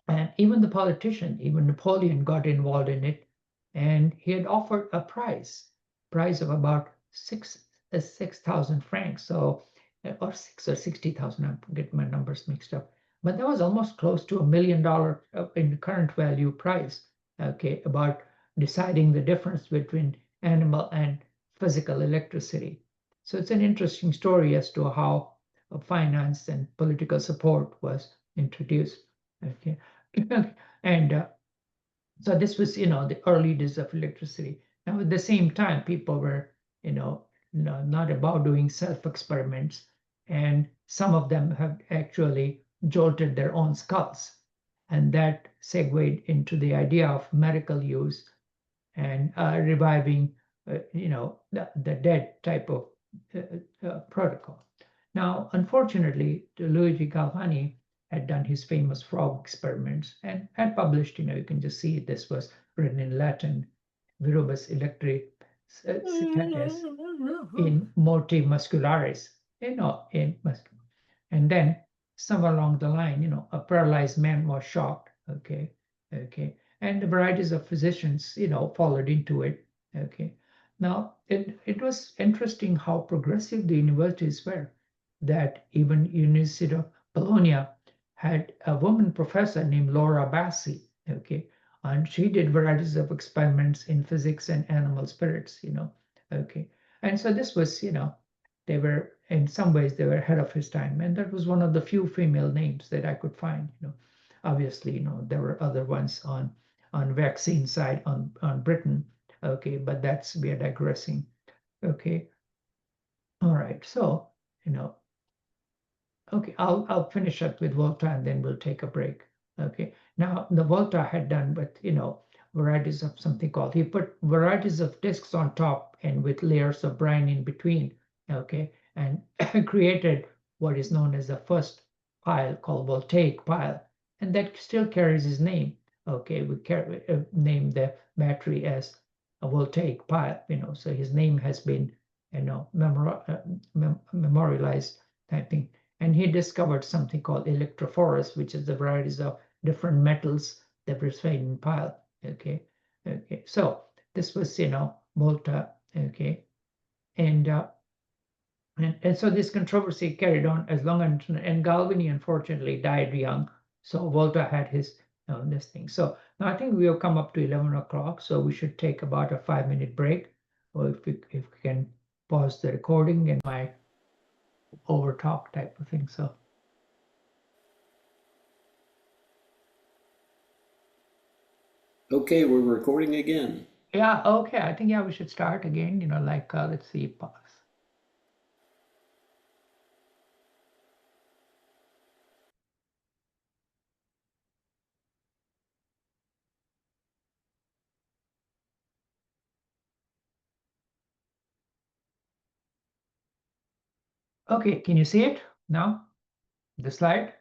and even the politician, even Napoleon got involved in it, and he had offered a price of about 6,000 francs, so or 6 or 60,000. I'm getting my numbers mixed up, but that was almost close to $1 million in current value price. Okay, about deciding the difference between animal and physical electricity. So it's an interesting story as to how finance and political support was introduced. Okay. And so this was, the early days of electricity. Now, at the same time, people were, not about doing self-experiments, and some of them have actually jolted their own skulls, and that segued into the idea of medical use and reviving, the dead type of protocol. Now, unfortunately, Luigi Galvani had done his famous frog experiments and had published, you can just see this was written in Latin, viribus electri citates in morte muscularis, and then somewhere along the line, a paralyzed man was shocked. Okay, and the varieties of physicians, followed into it. Okay, now it was interesting how progressive the universities were. That even University of Bologna had a woman professor named Laura Bassi. Okay, and she did varieties of experiments in physics and animal spirits. Okay, and so this was, they were in some ways they were ahead of his time, and that was one of the few female names that I could find. Obviously, there were other ones on vaccine side on Britain. Okay, but we are digressing. Okay, all right. So okay, I'll finish up with Volta and then we'll take a break. Okay, now the Volta had done with varieties of something called, he put varieties of discs on top and with layers of brine in between. Okay, and created what is known as the first pile called voltaic pile, and that still carries his name. Okay, we name the battery as a voltaic pile. So his name has been memorialized type thing. And he discovered something called electrophorus, which is the varieties of different metals that were found in pile. Okay, so this was Volta. Okay, and so this controversy carried on as long as, and Galvani unfortunately died young, so Volta had his this thing. So now I think we have come up to 11 o'clock, so we should take about a 5-minute break, or if we can pause the recording and my over talk type of thing. So Okay, we're recording again. yeah, okay, I think we should start again. Let's see, pause. Okay, can you see it now? The slide?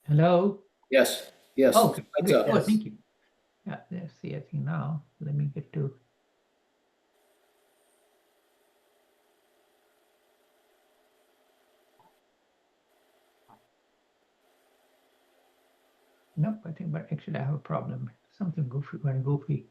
Hello? Yes, yes. Oh, okay, Lights great. up. Oh, thank you. Yeah, let's see, I think now, let me get to. Nope, I think, but actually I have a problem. Something goofy, went goofy.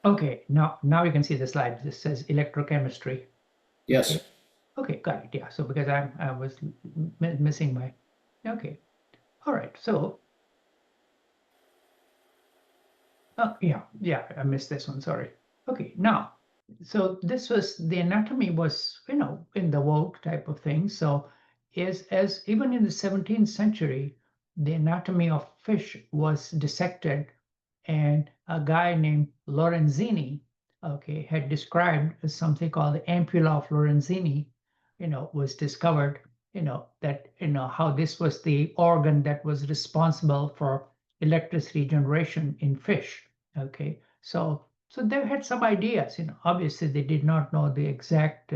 Okay, now you can see the slide. This says electrochemistry. Yes. Okay, got it. Yeah. So because I was missing my. Okay. All right. So. Yeah, I missed this one. Sorry. Okay. Now, so this was the anatomy was in the vogue type of thing. So, as even in the 17th century, the anatomy of fish was dissected, and a guy named Lorenzini, okay, had described something called the ampulla of Lorenzini, was discovered, that, how this was the organ that was responsible for electricity generation in fish, okay. So they had some ideas, obviously they did not know the exact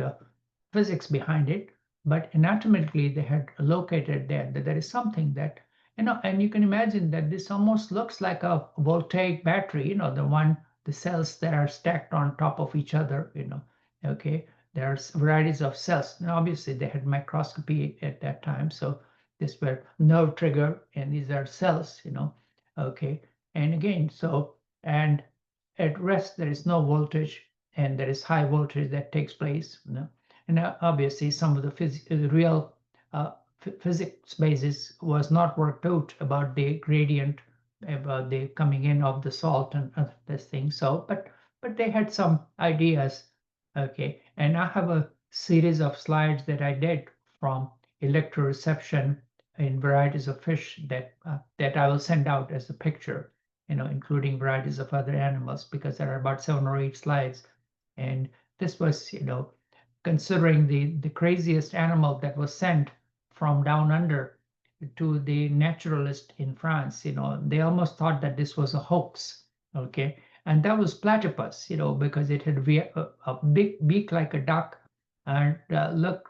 physics behind it, but anatomically they had located that there is something that and you can imagine that this almost looks like a voltaic battery, the cells that are stacked on top of each other, okay. There's varieties of cells. Now, obviously, they had microscopy at that time, so this were nerve trigger, and these are cells, okay. And again, and at rest there is no voltage, and there is high voltage that takes place, and obviously some of the real physics basis was not worked out about the gradient, about the coming in of the salt and this thing. So, but they had some ideas, okay. And I have a series of slides that I did from electroreception in varieties of fish that I will send out as a picture, including varieties of other animals, because there are about 7 or 8 slides. And this was, considering the craziest animal that was sent from down under to the naturalist in France, they almost thought that this was a hoax, okay. And that was platypus, because it had a big beak like a duck and looked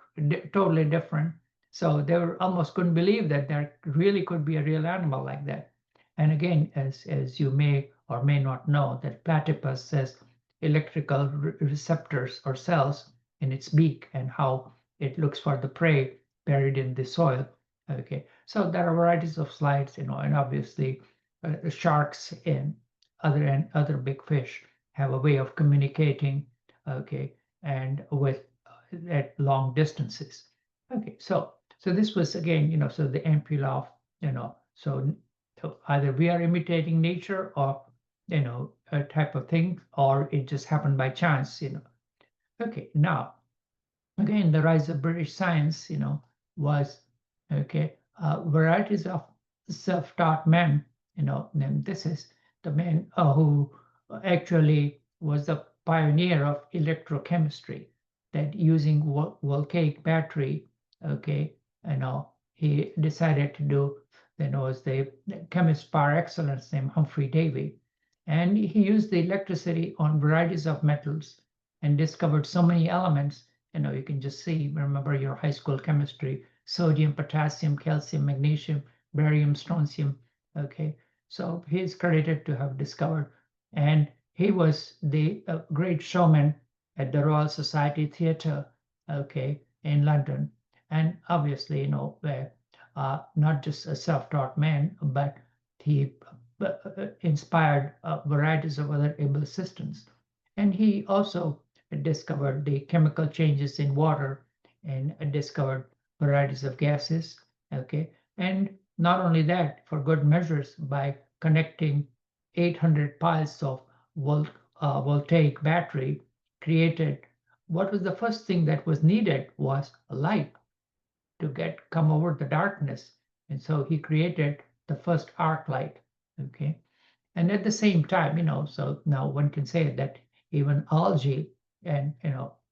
totally different. So they were almost couldn't believe that there really could be a real animal like that. And again, as you may or may not know, that platypus has electrical receptors or cells in its beak, and how it looks for the prey buried in the soil. Okay, so there are varieties of slides, and obviously sharks and other big fish have a way of communicating, okay, and with at long distances. Okay, so this was again, so the ampulla of, so either we are imitating nature, or a type of thing, or it just happened by chance. Okay, now again, the rise of British science, was okay. Varieties of self-taught men, and this is the man who actually was the pioneer of electrochemistry, that using voltaic battery, okay, he decided to do, was the chemist par excellence named Humphrey Davy, and he used the electricity on varieties of metals and discovered so many elements. You can just see, remember your high school chemistry: sodium, potassium, calcium, magnesium, barium, strontium. Okay, so he's credited to have discovered, and he was the great showman at the Royal Society Theatre, okay, in London. And obviously, not just a self-taught man, but he inspired varieties of other able assistants. And he also discovered the chemical changes in water, and discovered varieties of gases, okay. And not only that, for good measures, by connecting 800 piles of voltaic battery, created what was the first thing that was needed was a light to come over the darkness. And so he created the first arc light, okay. And at the same time, so now one can say that even algae, and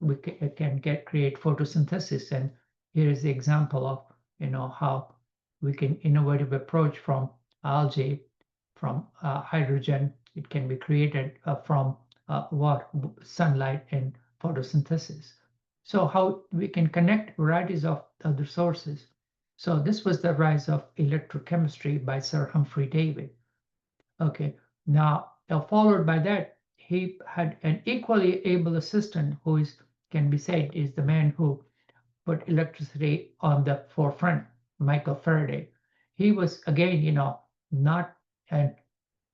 we can create photosynthesis. And here is the example of how we can innovative approach from algae, from hydrogen. It can be created from sunlight and photosynthesis. So how we can connect varieties of other sources. So this was the rise of electrochemistry by Sir Humphrey Davy. Okay, now followed by that, he had an equally able assistant who can be said is the man who put electricity on the forefront, Michael Faraday. He was again, not an,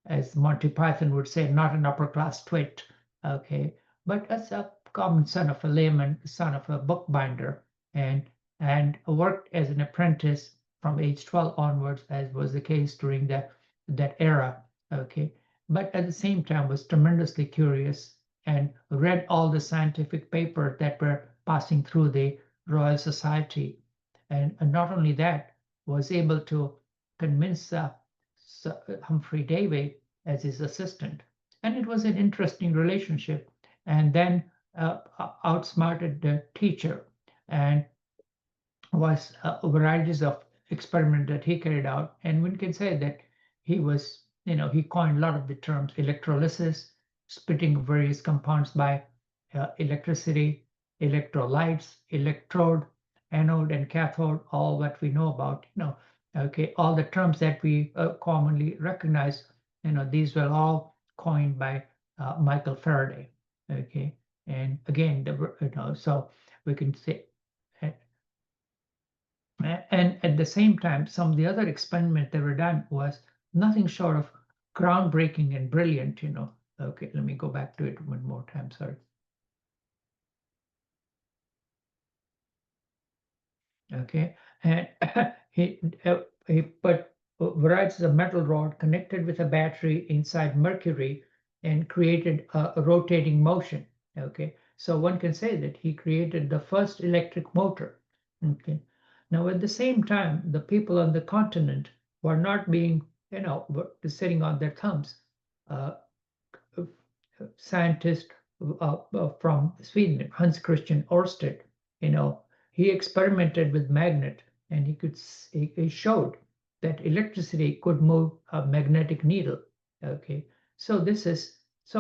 as Monty Python would say, not an upper class twit. okay, but as a common son of a layman, son of a bookbinder, and worked as an apprentice from age 12 onwards, as was the case during that era, okay, but at the same time was tremendously curious and read all the scientific papers that were passing through the Royal Society, and not only that, was able to convince Humphrey Davy as his assistant, and it was an interesting relationship. And then outsmarted the teacher, and was varieties of experiment that he carried out. And one can say that he was, he coined a lot of the terms: electrolysis, splitting various compounds by electricity, electrolytes, electrode, anode, and cathode, all what we know about, okay, all the terms that we commonly recognize, these were all coined by Michael Faraday, okay. And again, so we can say, and at the same time, some of the other experiments that were done was nothing short of groundbreaking and brilliant, Okay, let me go back to it one more time, sorry. Okay, and he put varieties of metal rod connected with a battery inside mercury and created a rotating motion, okay. So one can say that he created the first electric motor, okay. Now, at the same time, the people on the continent were not being, sitting on their thumbs. Uh, Scientist from Sweden, Hans Christian Ørsted, he experimented with magnet, and he showed that electricity could move a magnetic needle. Okay, so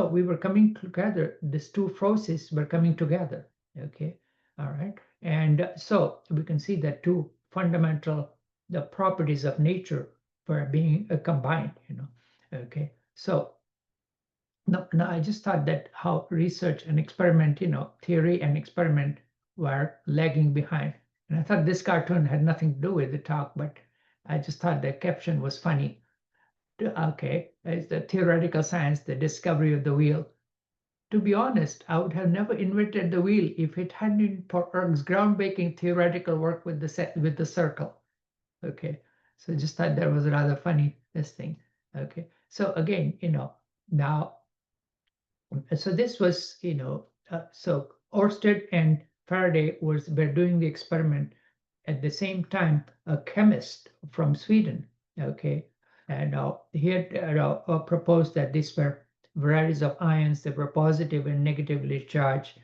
we were coming together. These two forces were coming together. Okay, all right, and so we can see that two fundamental the properties of nature were being combined. Okay, so no, I just thought that how research and experiment, theory and experiment were lagging behind. And I thought this cartoon had nothing to do with the talk, but I just thought the caption was funny. Okay, it's the theoretical science, the discovery of the wheel. To be honest, I would have never invented the wheel if it hadn't been for Erg's groundbreaking theoretical work with the circle. Okay, so I just thought that was rather funny, this thing. Okay, so again, now so this was, so Ørsted and Faraday were doing the experiment at the same time. A chemist from Sweden, okay, and he had proposed that these were varieties of ions that were positive and negatively charged,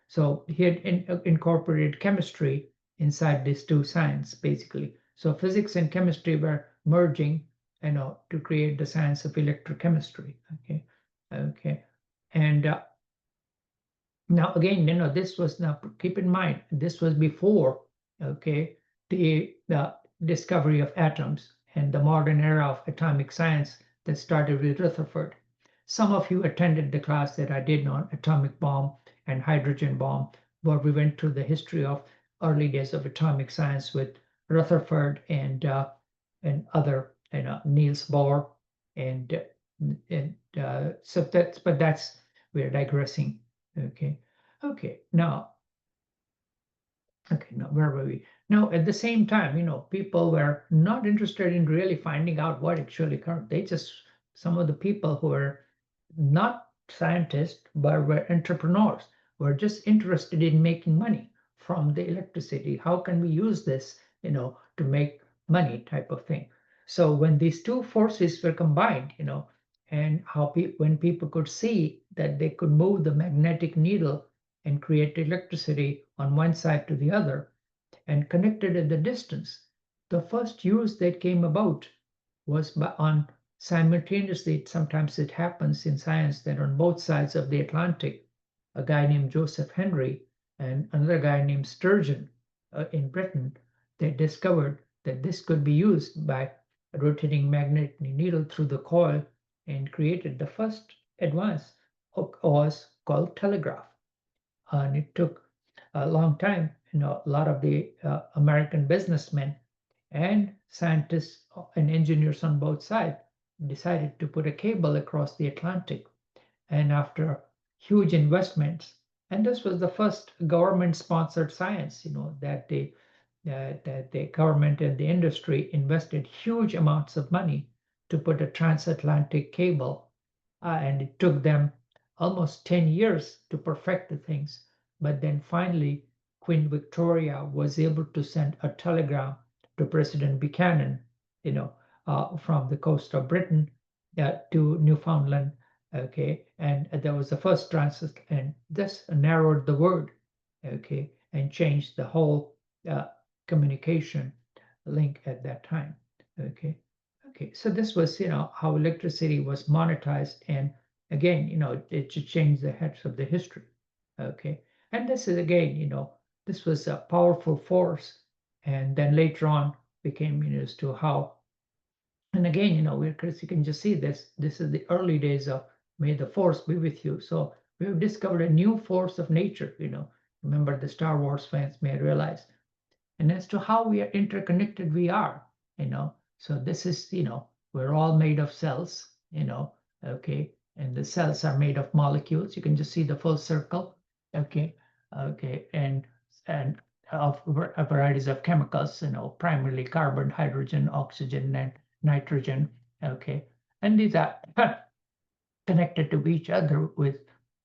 so he had incorporated chemistry inside these two sciences, basically. So physics and chemistry were merging, to create the science of electrochemistry, okay. And now again, this was, now keep in mind, this was before, okay, the discovery of atoms and the modern era of atomic science that started with Rutherford. Some of you attended the class that I did on atomic bomb and hydrogen bomb, where we went through the history of early days of atomic science with Rutherford and other, Niels Bohr, and so that's we're digressing. Okay, now where were we? Now, at the same time, people were not interested in really finding out what actually occurred. Some of the people who were not scientists but were entrepreneurs were just interested in making money from the electricity. How can we use this, to make money, type of thing. So when these two forces were combined, and when people could see that they could move the magnetic needle and create electricity on one side to the other and connected at the distance, the first use that came about was on simultaneously. Sometimes it happens in science that on both sides of the Atlantic, a guy named Joseph Henry and another guy named Sturgeon in Britain, they discovered that this could be used by a rotating magnetic needle through the coil, and created the first advance was called telegraph. And it took a long time. A lot of the American businessmen and scientists and engineers on both sides decided to put a cable across the Atlantic. And after huge investments. And this was the first government-sponsored science, that the government and the industry invested huge amounts of money to put a transatlantic cable, and it took them almost 10 years to perfect the things. But then finally, Queen Victoria was able to send a telegram to President Buchanan, from the coast of Britain to Newfoundland. Okay, and that was the first transit, and this narrowed the word, okay, and changed the whole communication link at that time. Okay, so this was, how electricity was monetized, and again, it changed the heads of the history. Okay, and this is again, this was a powerful force, and then later on became, as to how. And again, because you can just see this is the early days of may the force be with you. So we have discovered a new force of nature, remember the Star Wars fans may realize, and as to how we are interconnected we are, so this is, we're all made of cells, okay, and the cells are made of molecules. You can just see the full circle, okay, and of varieties of chemicals, primarily carbon, hydrogen, oxygen, and nitrogen, okay, and these are connected to each other with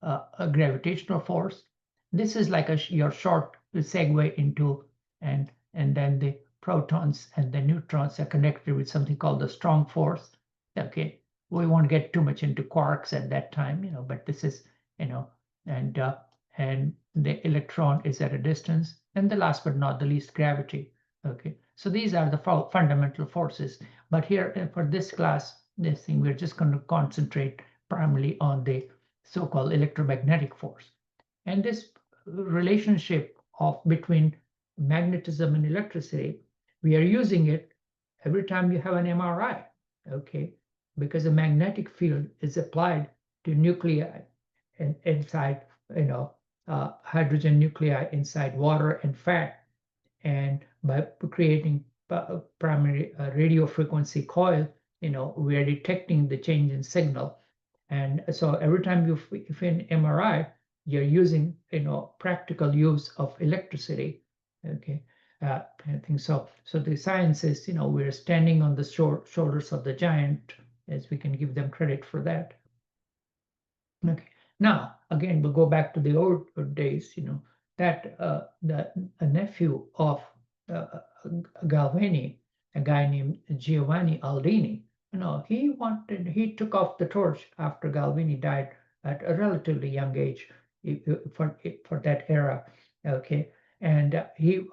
a gravitational force. This is like your short segue into, and then the protons and the neutrons are connected with something called the strong force. Okay, we won't get too much into quarks at that time, but this is, and the electron is at a distance, and the last but not the least, gravity. Okay, so these are the fundamental forces. But here for this class, this thing, we're just going to concentrate primarily on the so-called electromagnetic force. And this relationship between magnetism and electricity, we are using it every time you have an MRI, okay? Because a magnetic field is applied to nuclei inside, hydrogen nuclei inside water and fat, and by creating primary radio frequency coil, we are detecting the change in signal. And so every time if in MRI, you're using, practical use of electricity, okay, kind of thing. So the science is, we're standing on the shoulders of the giant, as we can give them credit for that. Okay, now again, we'll go back to the old days, that a nephew of Galvani, a guy named Giovanni Aldini, he took off the torch after Galvani died at a relatively young age for that era, okay, and he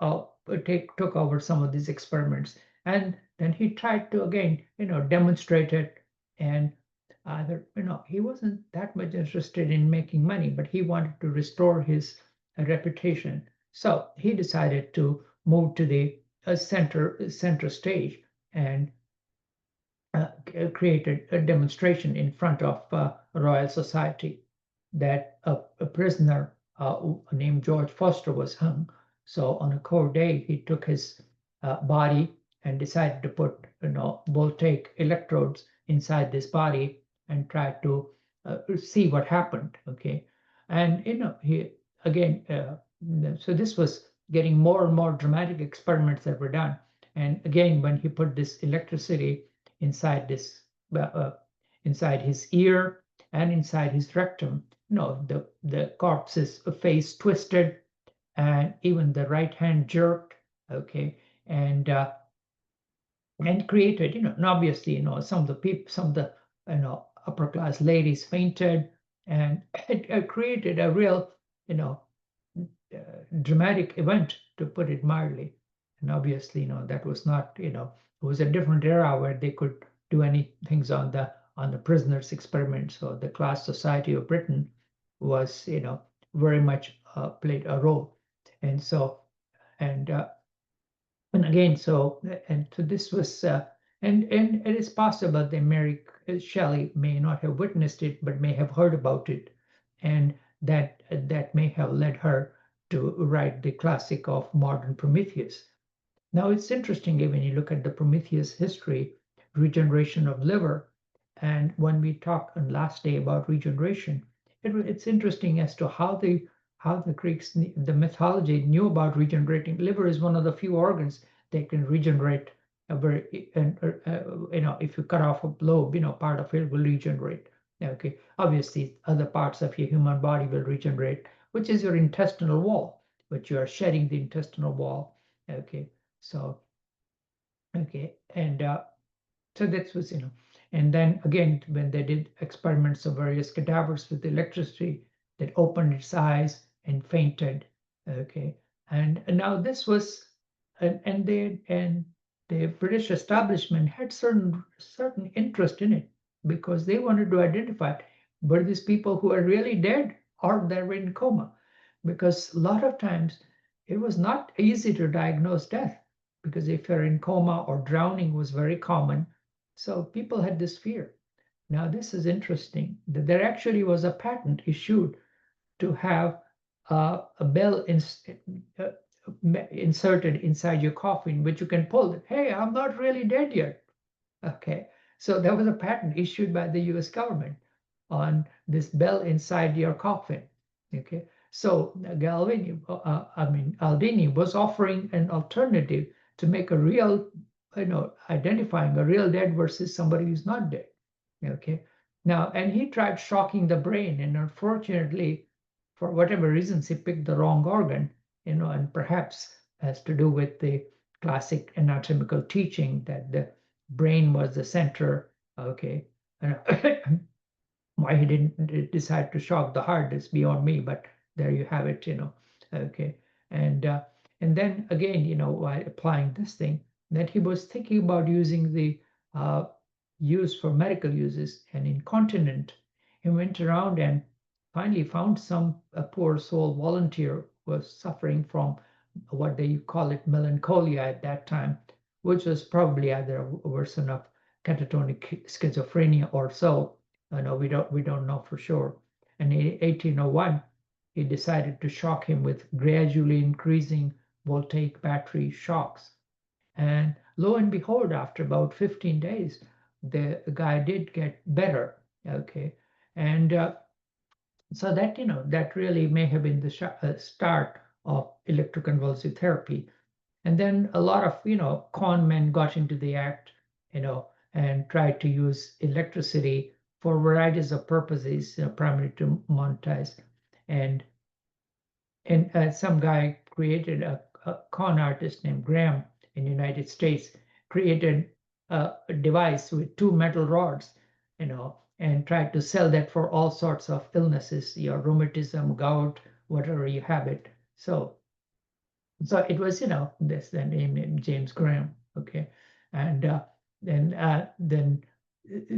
took over some of these experiments, and then he tried to again, demonstrate it, and either, he wasn't that much interested in making money, but he wanted to restore his reputation. So he decided to move to the center stage and created a demonstration in front of Royal Society that a prisoner named George Foster was hung. So on a cold day, he took his body and decided to put, voltaic electrodes inside this body and try to see what happened. Okay, and he again, so this was getting more and more dramatic experiments that were done. And again, when he put this electricity inside this, inside his ear and inside his rectum, the corpse's face twisted, and even the right hand jerked. Okay, and created, and obviously, some of the people, some of the, upper class ladies fainted, and it created a real, dramatic event, to put it mildly. And obviously, that was not, it was a different era where they could do any things on the prisoners' experiment. So the class society of Britain was, very much played a role, and so and again, so this was, and it is possible that Mary Shelley may not have witnessed it, but may have heard about it, and that may have led her to write the classic of modern Prometheus. Now it's interesting when you look at the Prometheus history, regeneration of liver, and when we talked on last day about regeneration, it's interesting as to how the Greeks, the mythology knew about regenerating. Liver is one of the few organs that can regenerate a very, and if you cut off a lobe, part of it will regenerate. Okay, obviously other parts of your human body will regenerate, which is your intestinal wall, but you are shedding the intestinal wall. Okay, so and so that was, and then again, when they did experiments of various cadavers with electricity, that opened its eyes and fainted. Okay, and now this was, and the British establishment had certain interest in it, because they wanted to identify, were these people who are really dead or they were in coma, because a lot of times it was not easy to diagnose death, because if you're in coma or drowning was very common. So people had this fear. Now, this is interesting that there actually was a patent issued to have a bell uh, inserted inside your coffin, which you can pull. Hey, I'm not really dead yet. Okay, so there was a patent issued by the US government on this bell inside your coffin. Okay, so Aldini was offering an alternative to make a real, identifying a real dead versus somebody who's not dead. Okay, now, and he tried shocking the brain, and unfortunately, for whatever reasons, he picked the wrong organ, and perhaps has to do with the classic anatomical teaching that the brain was the center. Okay, why he didn't decide to shock the heart is beyond me, but there you have it. Okay, and then again, while applying this thing, that he was thinking about using the use for medical uses, and incontinent, he went around and finally found a poor soul volunteer was suffering from what they call it melancholia at that time, which was probably either a version of catatonic schizophrenia or so. No, we don't know for sure. And in 1801, he decided to shock him with gradually increasing voltaic battery shocks. And lo and behold, after about 15 days, the guy did get better. Okay, and so that that really may have been the start of electroconvulsive therapy. And then a lot of con men got into the act, and tried to use electricity for varieties of purposes, primarily to monetize. And some guy created a con artist named Graham in the United States created a device with two metal rods, and tried to sell that for all sorts of illnesses, your rheumatism, gout, whatever you have it. So it was, this the name James Graham. Okay, and then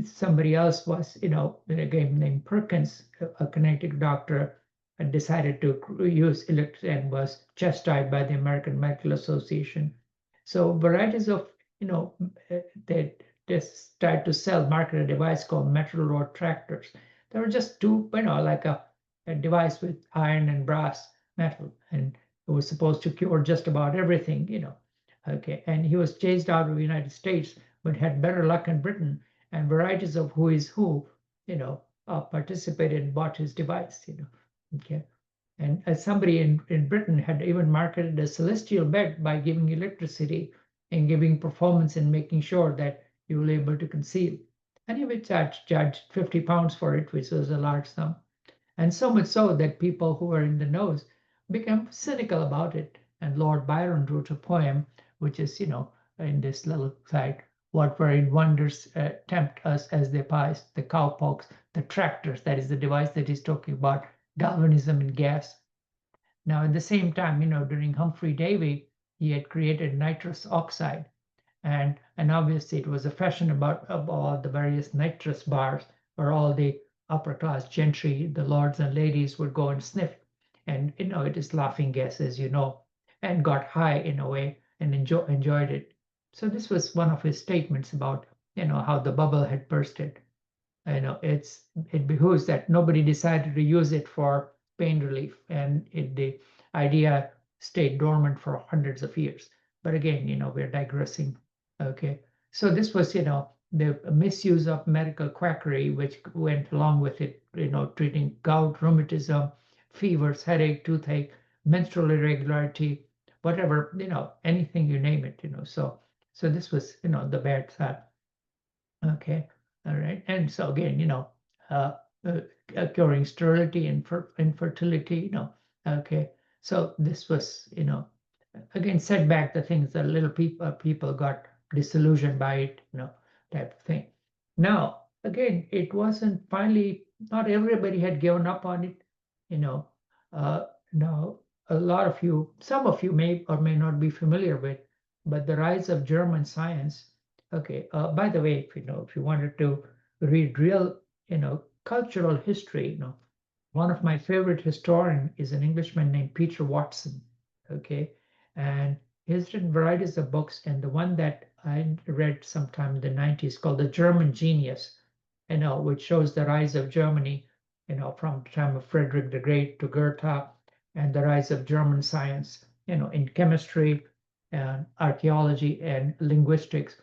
somebody else was, a guy named Perkins, a Connecticut doctor, and decided to use electricity and was chastised by the American Medical Association. So varieties of, they just started to market a device called metal rod tractors. They were just two, like a device with iron and brass metal, and it was supposed to cure just about everything. Okay, and he was chased out of the United States, but had better luck in Britain, and varieties of who is who, participated and bought his device. Okay, and somebody in Britain had even marketed a celestial bed by giving electricity and giving performance and making sure that you were able to conceive. And he would charge 50 pounds for it, which was a large sum. And so much so that people who were in the know became cynical about it. And Lord Byron wrote a poem, which is, in this little site, what varied wonders tempt us as they pass, the cowpokes, the tractors, that is the device that he's talking about, galvanism and gas. Now, at the same time, during Humphrey Davy, he had created nitrous oxide. And obviously it was a fashion about the various nitrous bars where all the upper class gentry, the lords and ladies, would go and sniff. And it is laughing gas, as and got high in a way and enjoyed it. So this was one of his statements about how the bubble had bursted. It behooves that nobody decided to use it for pain relief, and the idea stayed dormant for hundreds of years. But again, we're digressing. Okay, so this was the misuse of medical quackery, which went along with it, treating gout, rheumatism, fevers, headache, toothache, menstrual irregularity, whatever, anything you name it, so this was, the bad side. Okay, all right. And so again, uh, curing sterility and infertility, okay. So this was, again, set back the things that little people got disillusioned by it, type of thing. Now, again, it wasn't finally, not everybody had given up on it, now some of you may or may not be familiar with, but the rise of German science. Okay. By the way, if you wanted to read real, cultural history, one of my favorite historian is an Englishman named Peter Watson. Okay, and he's written varieties of books, and the one that I read sometime in the 90s called The German Genius, which shows the rise of Germany, from the time of Frederick the Great to Goethe, and the rise of German science, in chemistry and archaeology and linguistics.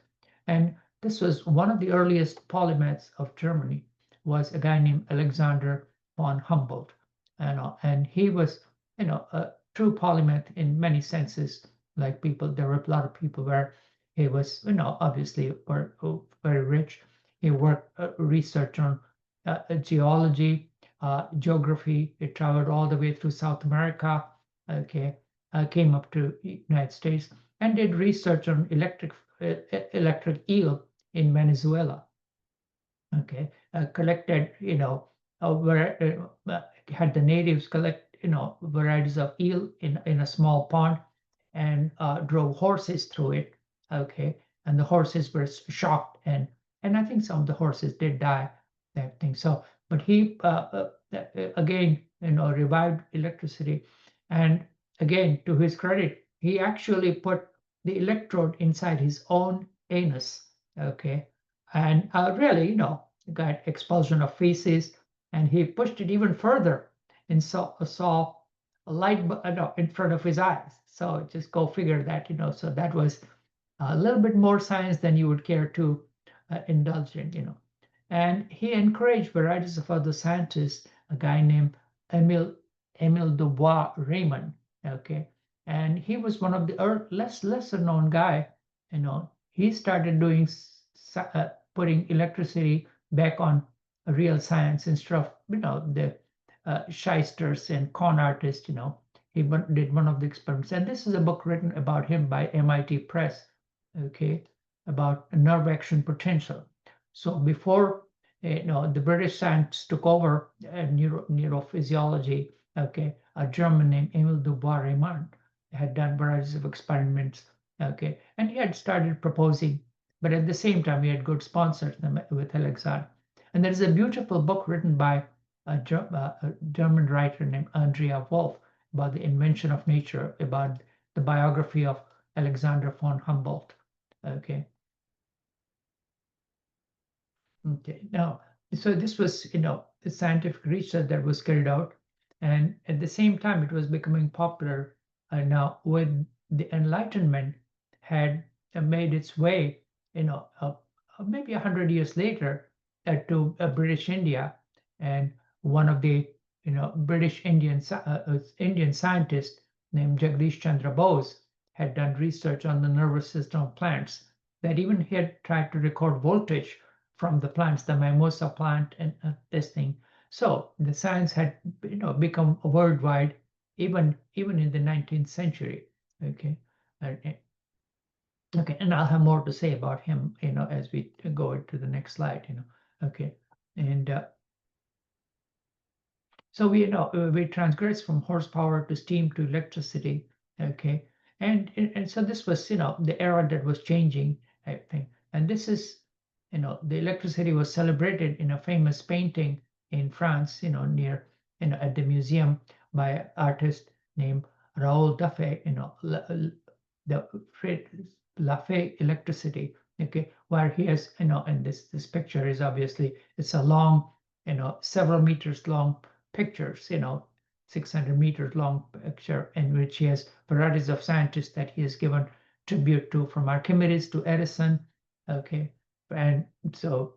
And this was one of the earliest polymaths of Germany, was a guy named Alexander von Humboldt, and he was, a true polymath in many senses. Like there were a lot of people where he was, obviously very rich. He worked research on geology, geography. He traveled all the way through South America. Okay, came up to United States and did research on electric eel in Venezuela. Okay, collected, had the natives collect, varieties of eel in a small pond, and drove horses through it. Okay, and the horses were shocked, and I think some of the horses did die. That thing. So, but he again, revived electricity, and again, to his credit, he actually put the electrode inside his own anus. Okay, and really, got expulsion of feces, and he pushed it even further and saw a light in front of his eyes. So just go figure that, so that was a little bit more science than you would care to indulge in. And he encouraged varieties of other scientists, a guy named Emile Dubois Raymond. Okay, and he was one of the lesser known guy. He started doing putting electricity back on real science instead of the shysters and con artists. He did one of the experiments, and this is a book written about him by MIT Press. Okay, about nerve action potential. So before the British scientists took over neurophysiology, okay, a German named Emile Dubois Raymond had done varieties of experiments. Okay, and he had started proposing, but at the same time he had good sponsors with Alexander. And there is a beautiful book written by a German writer named Andrea Wolf about the invention of nature, about the biography of Alexander von Humboldt. Okay. Okay. Now, so this was, the scientific research that was carried out, and at the same time, it was becoming popular. Now, when the Enlightenment had made its way, maybe 100 years later, to British India, and one of the, British Indian scientist named Jagdish Chandra Bose had done research on the nervous system of plants, that even he had tried to record voltage from the plants, the mimosa plant and this thing. So the science had, become worldwide, even in the 19th century. Okay. Okay, and I'll have more to say about him, as we go into the next slide. Okay, and so we transgress from horsepower to steam to electricity. Okay, and so this was, the era that was changing, I think. And this is, the electricity was celebrated in a famous painting in France, near, at the museum by an artist named Raoul Dufay, La Fée electricity. Okay, where he has, and this picture is obviously, it's a long, several meters long pictures, 600 meters long picture, in which he has varieties of scientists that he has given tribute to, from Archimedes to Edison. Okay, and so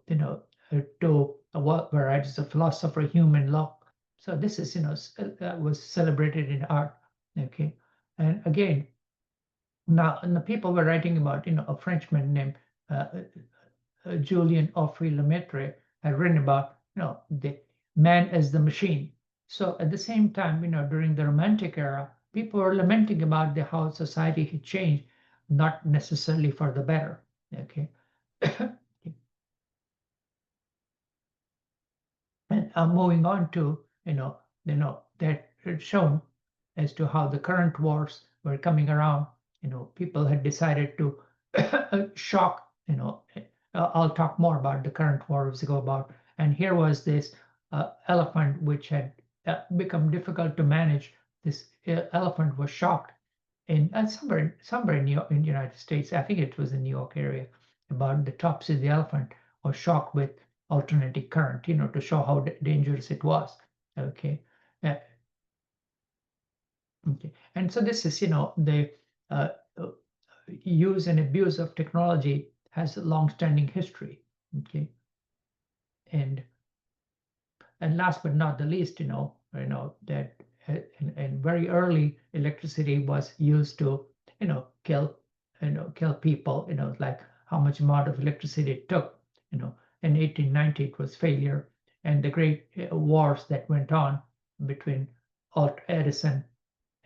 to what varieties of philosopher human Locke. So this is was celebrated in art. Okay, and again, now and the people were writing about a Frenchman named uh, Julien Aufry-Lemaitre had written about the man as the machine. So at the same time, during the Romantic era, people were lamenting about how society had changed, not necessarily for the better. Okay. And moving on to that it's shown as to how the current wars were coming around. People had decided to shock. I'll talk more about the current war as we go about. And here was this elephant which had become difficult to manage. This elephant was shocked in somewhere in the United States. I think it was in New York area. About the topsy of the elephant was shocked with alternating current, to show how dangerous it was. Okay. Okay. And so this is, the uh, use and abuse of technology has a long-standing history. Okay. And last but not the least, that and very early electricity was used to, kill, kill people, like how much amount of electricity it took, in 1890 it was failure, and the great wars that went on between Edison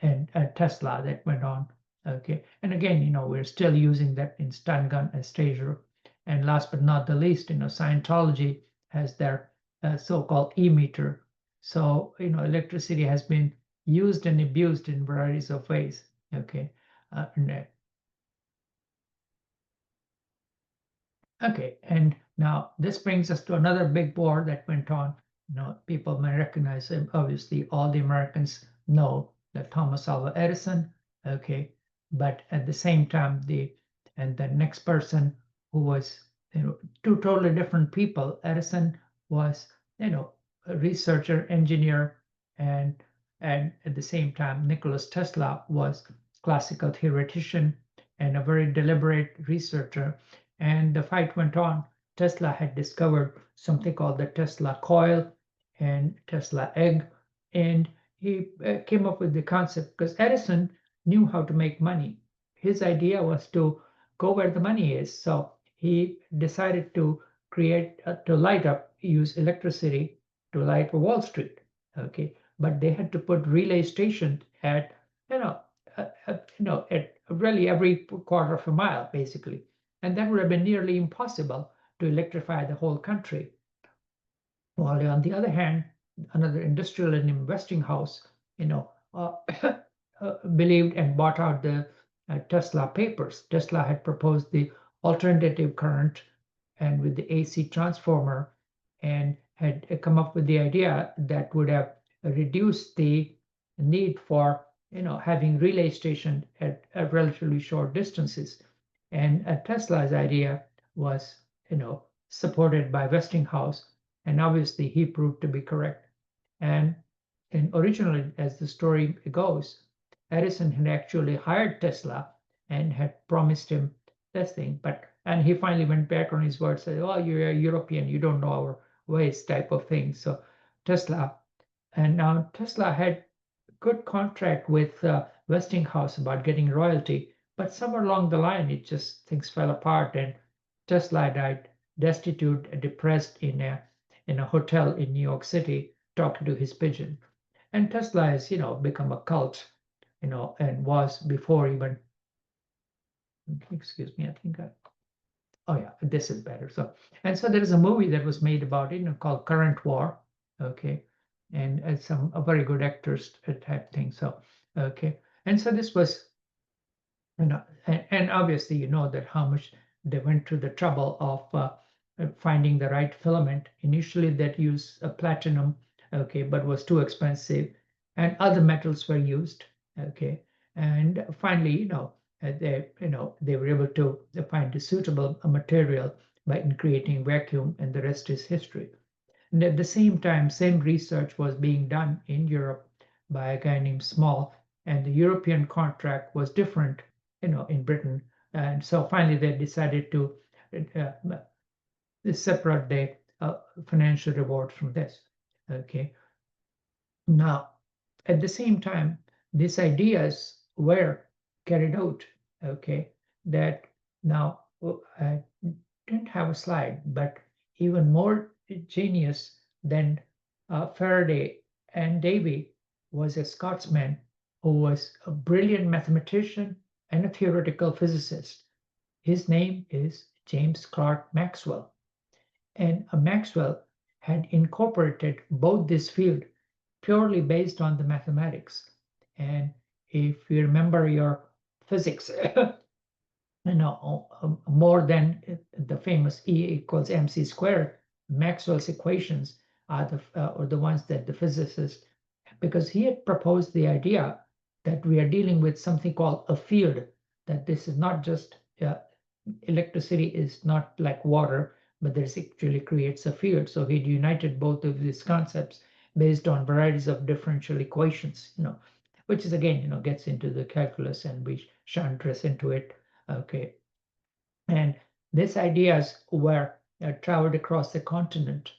and Tesla that went on. Okay, and again, we're still using that in stun gun as taser. And last but not the least, Scientology has their so-called e-meter. So electricity has been used and abused in varieties of ways. Okay, okay, and now this brings us to another big war that went on. People may recognize him. Obviously, all the Americans know that Thomas Alva Edison. Okay, but at the same time, the next person who was two totally different people. Edison was a researcher, engineer, and at the same time, Nicholas Tesla was classical theoretician and a very deliberate researcher. And the fight went on. Tesla had discovered something called the Tesla coil and Tesla egg, and he came up with the concept because Edison knew how to make money. His idea was to go where the money is. So he decided to create to light up, use electricity to light Wall Street. Okay, but they had to put relay stations at at really every quarter of a mile, basically, and that would have been nearly impossible to electrify the whole country. While on the other hand, another industrial and investing house, believed and bought out the Tesla papers. Tesla had proposed the alternative current and with the AC transformer, and had come up with the idea that would have reduced the need for having relay station at relatively short distances. And Tesla's idea was supported by Westinghouse, and obviously he proved to be correct. And originally, as the story goes, Edison had actually hired Tesla and had promised him this thing, and he finally went back on his word, said, "Oh, you're a European, you don't know our ways," type of thing. So Tesla, and now Tesla had good contract with Westinghouse about getting royalty, but somewhere along the line, it just things fell apart, and Tesla died destitute, depressed in a hotel in New York City, talking to his pigeon. And Tesla has, become a cult, and was before even. Excuse me, I think oh yeah, this is better. So there is a movie that was made about it, called Current War. Okay, and some very good actors type thing. So okay, and so this was, and obviously that how much they went through the trouble of finding the right filament. Initially, that used platinum, okay, but was too expensive, and other metals were used, okay, and finally, they were able to find a suitable material by creating vacuum, and the rest is history. And at the same time, same research was being done in Europe by a guy named Small, and the European contract was different, in Britain. And so finally, they decided to separate the financial reward from this. Okay. Now, at the same time, these ideas were carried out. Okay, that now I didn't have a slide, but even more genius than Faraday and Davy was a Scotsman who was a brilliant mathematician and a theoretical physicist. His name is James Clerk Maxwell. And Maxwell had incorporated both this field purely based on the mathematics. And if you remember your physics, more than the famous E equals mc squared, Maxwell's equations are the ones that the physicists, because he had proposed the idea that we are dealing with something called a field, that this is not just electricity is not like water, but this actually creates a field. So he'd united both of these concepts based on varieties of differential equations, which is again, gets into the calculus, and we shan't dress into it. Okay. And these ideas were traveled across the continent,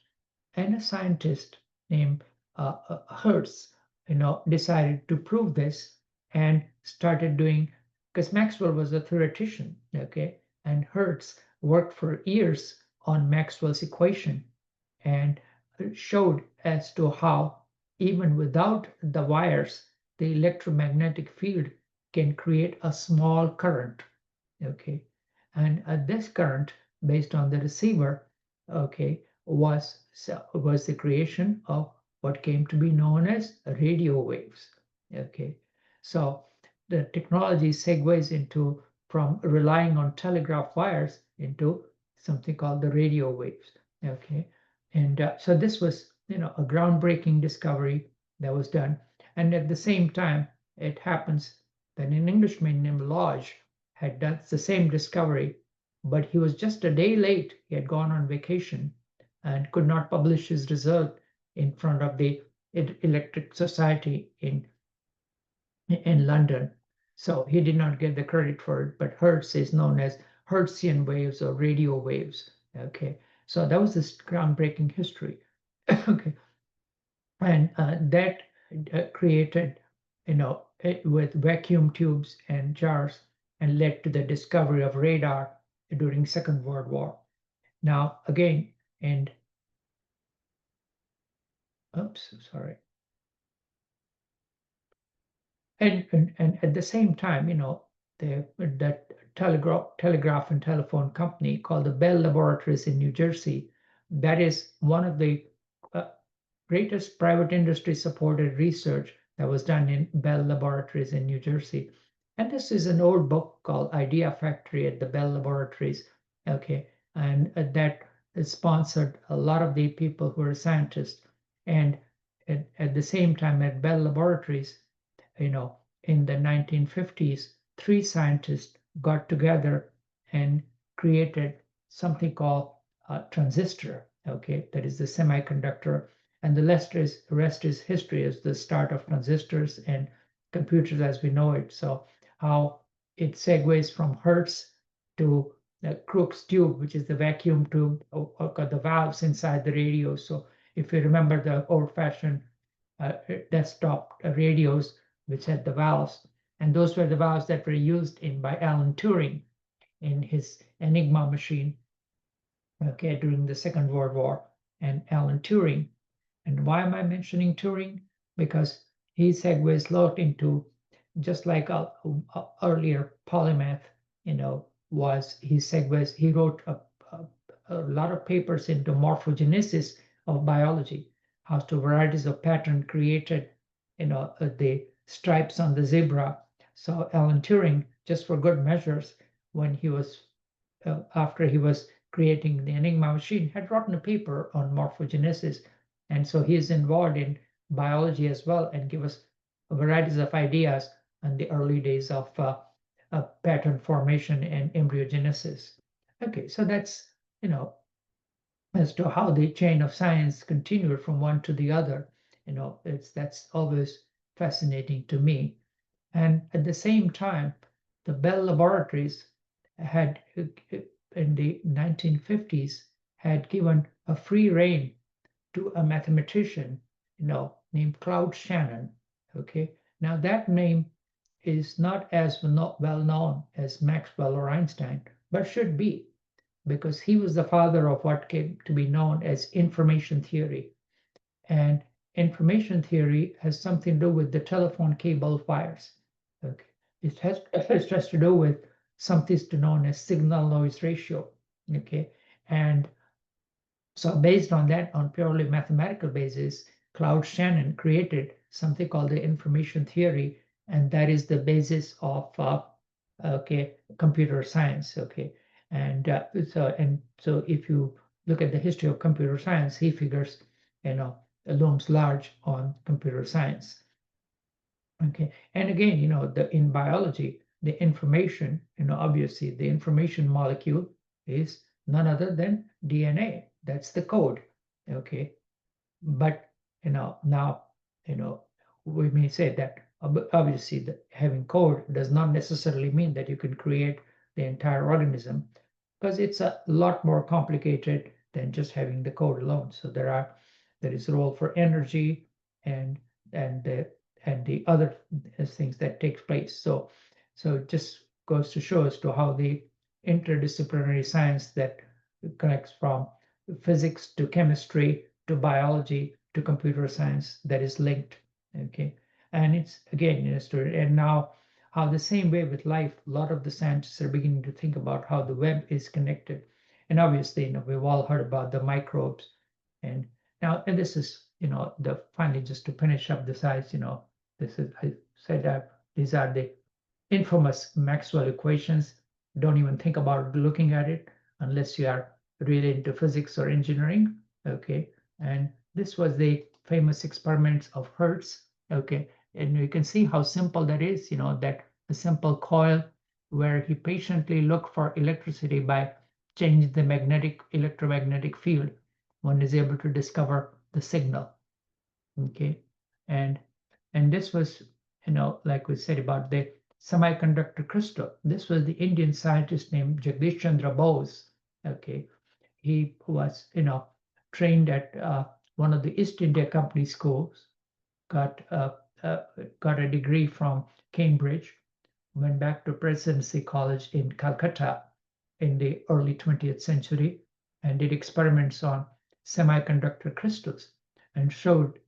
and a scientist named Hertz, decided to prove this and started doing, because Maxwell was a theoretician, okay, and Hertz worked for years on Maxwell's equation and showed as to how even without the wires, the electromagnetic field can create a small current, okay, and this current based on the receiver, okay, was the creation of what came to be known as radio waves. Okay, so the technology segues into from relying on telegraph wires into something called the radio waves. Okay, and so this was a groundbreaking discovery that was done, and at the same time it happens that an Englishman named Lodge had done the same discovery, but he was just a day late. He had gone on vacation and could not publish his result in front of the Electric Society in London. So he did not get the credit for it, but Hertz is known as Hertzian waves or radio waves. Okay, so that was this groundbreaking history. Okay, and that created, with vacuum tubes and jars, and led to the discovery of radar during Second World War. Now, again, and oops, sorry. And at the same time, that telegraph and telephone company called the Bell Laboratories in New Jersey, that is one of the greatest private industry supported research that was done in Bell Laboratories in New Jersey. And this is an old book called Idea Factory at the Bell Laboratories. Okay, and that sponsored a lot of the people who are scientists. And at the same time at Bell Laboratories, in the 1950s, 3 scientists got together and created something called a transistor, okay, that is the semiconductor, and the rest is history, is the start of transistors and computers as we know it. So how it segues from Hertz to the Crookes tube, which is the vacuum tube, or the valves inside the radio. So if you remember the old-fashioned desktop radios, which had the valves, and those were the valves that were used by Alan Turing in his Enigma machine, okay, during the Second World War. And Alan Turing, and why am I mentioning Turing? Because he segues a lot into, just like a earlier polymath, he wrote a lot of papers into morphogenesis of biology, how to varieties of pattern created, the stripes on the zebra. So Alan Turing, just for good measures, when he was after he was creating the Enigma machine, had written a paper on morphogenesis, and so he is involved in biology as well, and give us varieties of ideas in the early days of pattern formation and embryogenesis. Okay, so that's as to how the chain of science continued from one to the other. That's always fascinating to me. And at the same time, the Bell Laboratories had in the 1950s had given a free rein to a mathematician, named Claude Shannon. Okay, now that name is not as well known as Maxwell or Einstein, but should be, because he was the father of what came to be known as information theory. And information theory has something to do with the telephone cable wires. Okay, it has to do with something known as signal noise ratio. Okay, and so based on that, on purely mathematical basis, Claude Shannon created something called the information theory, and that is the basis of computer science. Okay, and so if you look at the history of computer science, he figures looms large on computer science. Okay, and again, in biology, the information, obviously the information molecule is none other than DNA. That's the code. Okay, but now we may say that obviously having code does not necessarily mean that you can create the entire organism, because it's a lot more complicated than just having the code alone. So there is a role for energy and the other things that takes place. So it just goes to show as to how the interdisciplinary science that connects from physics to chemistry to biology to computer science that is linked. Okay, and it's again and now how the same way with life, a lot of the scientists are beginning to think about how the web is connected. And obviously, we've all heard about the microbes. And now, and this is, the finally, just to finish up the size, this is, I said these are the infamous Maxwell equations. Don't even think about looking at it unless you are really into physics or engineering. Okay, and this was the famous experiments of Hertz. Okay, and you can see how simple that is. That a simple coil where he patiently looked for electricity by changing the electromagnetic field, one is able to discover the signal. Okay, and this was, like we said about the semiconductor crystal. This was the Indian scientist named Jagdish Chandra Bose. Okay, he was, trained at one of the East India Company schools, got a degree from Cambridge, went back to Presidency College in Calcutta in the early 20th century, and did experiments on semiconductor crystals and showed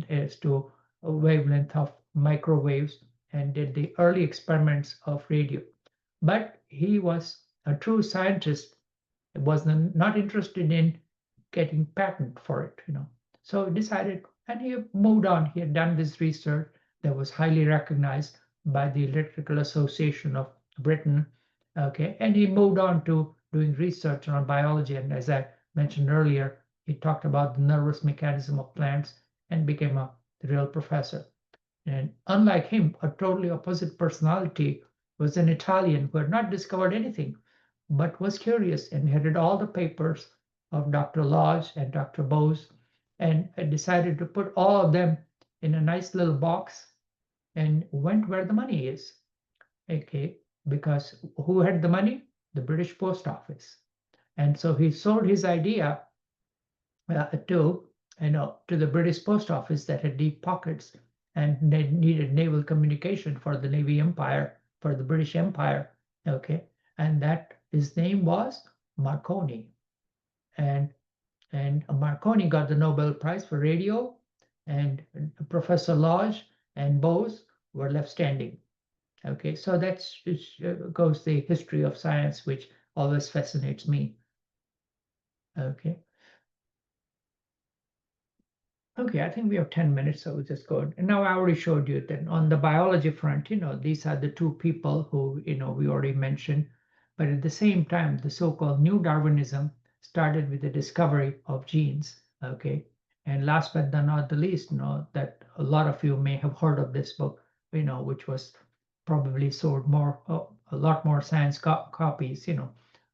as to a wavelength of microwaves, and did the early experiments of radio. But he was a true scientist, was not interested in getting patent for it, So he decided, and he moved on. He had done this research that was highly recognized by the Electrical Association of Britain. Okay, and he moved on to doing research on biology. And as I mentioned earlier, he talked about the nervous mechanism of plants and became a real professor. And unlike him, a totally opposite personality was an Italian who had not discovered anything, but was curious and had read all the papers of Dr. Lodge and Dr. Bose, and decided to put all of them in a nice little box and went where the money is. Okay, because who had the money? The British Post Office. And so he sold his idea to the British Post Office that had deep pockets and they needed naval communication for the Navy Empire, for the British Empire. Okay, and that his name was Marconi, and Marconi got the Nobel Prize for radio, and Professor Lodge and Bose were left standing. Okay, so that's goes the history of science, which always fascinates me. Okay. Okay, I think we have 10 minutes, so we'll just go. And now I already showed you that on the biology front, these are the two people who, we already mentioned. But at the same time, the so-called New Darwinism started with the discovery of genes. Okay. And last but not the least, that a lot of you may have heard of this book, which was probably sold a lot more science copies,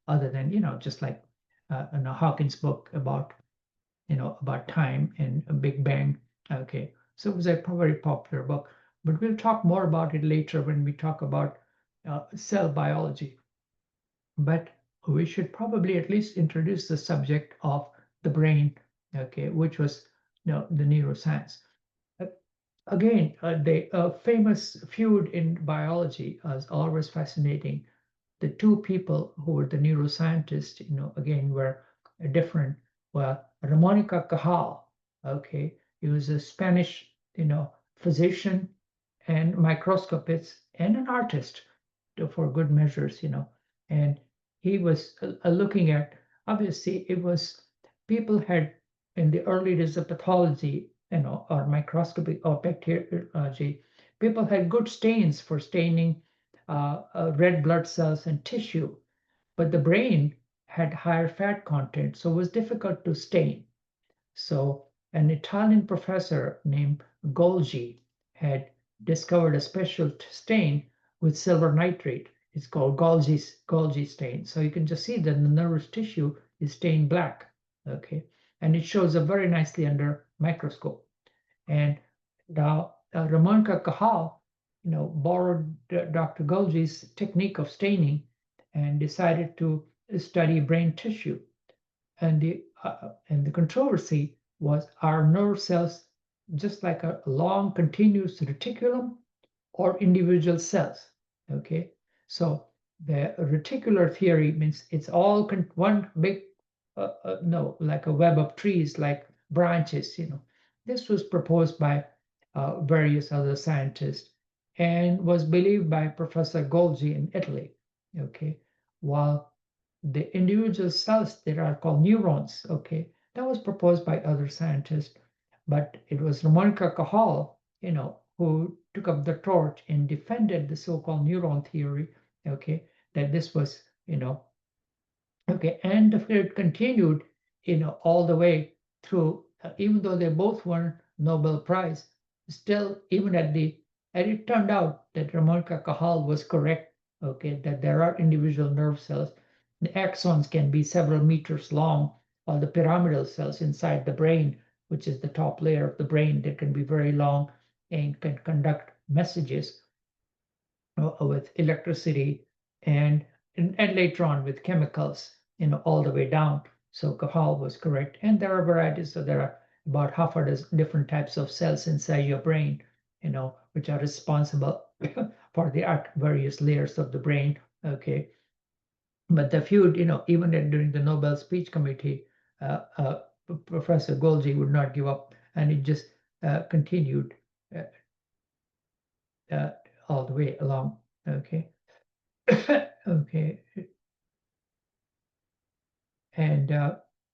other than, just like Hawkins' book about time and a Big Bang. Okay, so it was a very popular book, but we'll talk more about it later when we talk about cell biology. But we should probably at least introduce the subject of the brain, okay, which was the neuroscience. Again, the famous feud in biology is always fascinating. The two people who were the neuroscientists, again, were different. Well, Ramon y Cajal, okay, he was a Spanish, physician and microscopist and an artist for good measures, and he was looking at, obviously, it was people had in the early days of pathology, or microscopy or bacteriology, people had good stains for staining red blood cells and tissue, but the brain had higher fat content, so it was difficult to stain. So an Italian professor named Golgi had discovered a special stain with silver nitrate. It's called Golgi stain. So you can just see that the nervous tissue is stained black, okay? And it shows up very nicely under microscope. And now Ramon Cajal, borrowed Dr. Golgi's technique of staining and decided to study brain tissue. And the controversy was, are nerve cells just like a long continuous reticulum or individual cells? Okay, so the reticular theory means it's all one big no, like a web of trees, like branches. This was proposed by various other scientists and was believed by Professor Golgi in Italy. Okay, while the individual cells that are called neurons, okay, that was proposed by other scientists, but it was Ramon Cajal, who took up the torch and defended the so-called neuron theory, okay, that this was, okay, and the field continued, all the way through, even though they both won Nobel Prize, still, even and it turned out that Ramon Cajal was correct, okay, that there are individual nerve cells. The axons can be several meters long, while the pyramidal cells inside the brain, which is the top layer of the brain, that can be very long and can conduct messages with electricity and later on with chemicals, all the way down. So Cajal was correct. And there are varieties. So there are about half a dozen different types of cells inside your brain, which are responsible for the various layers of the brain. Okay. But the feud, even during the Nobel Speech Committee, Professor Golgi would not give up, and it just continued all the way along. Okay. Okay. And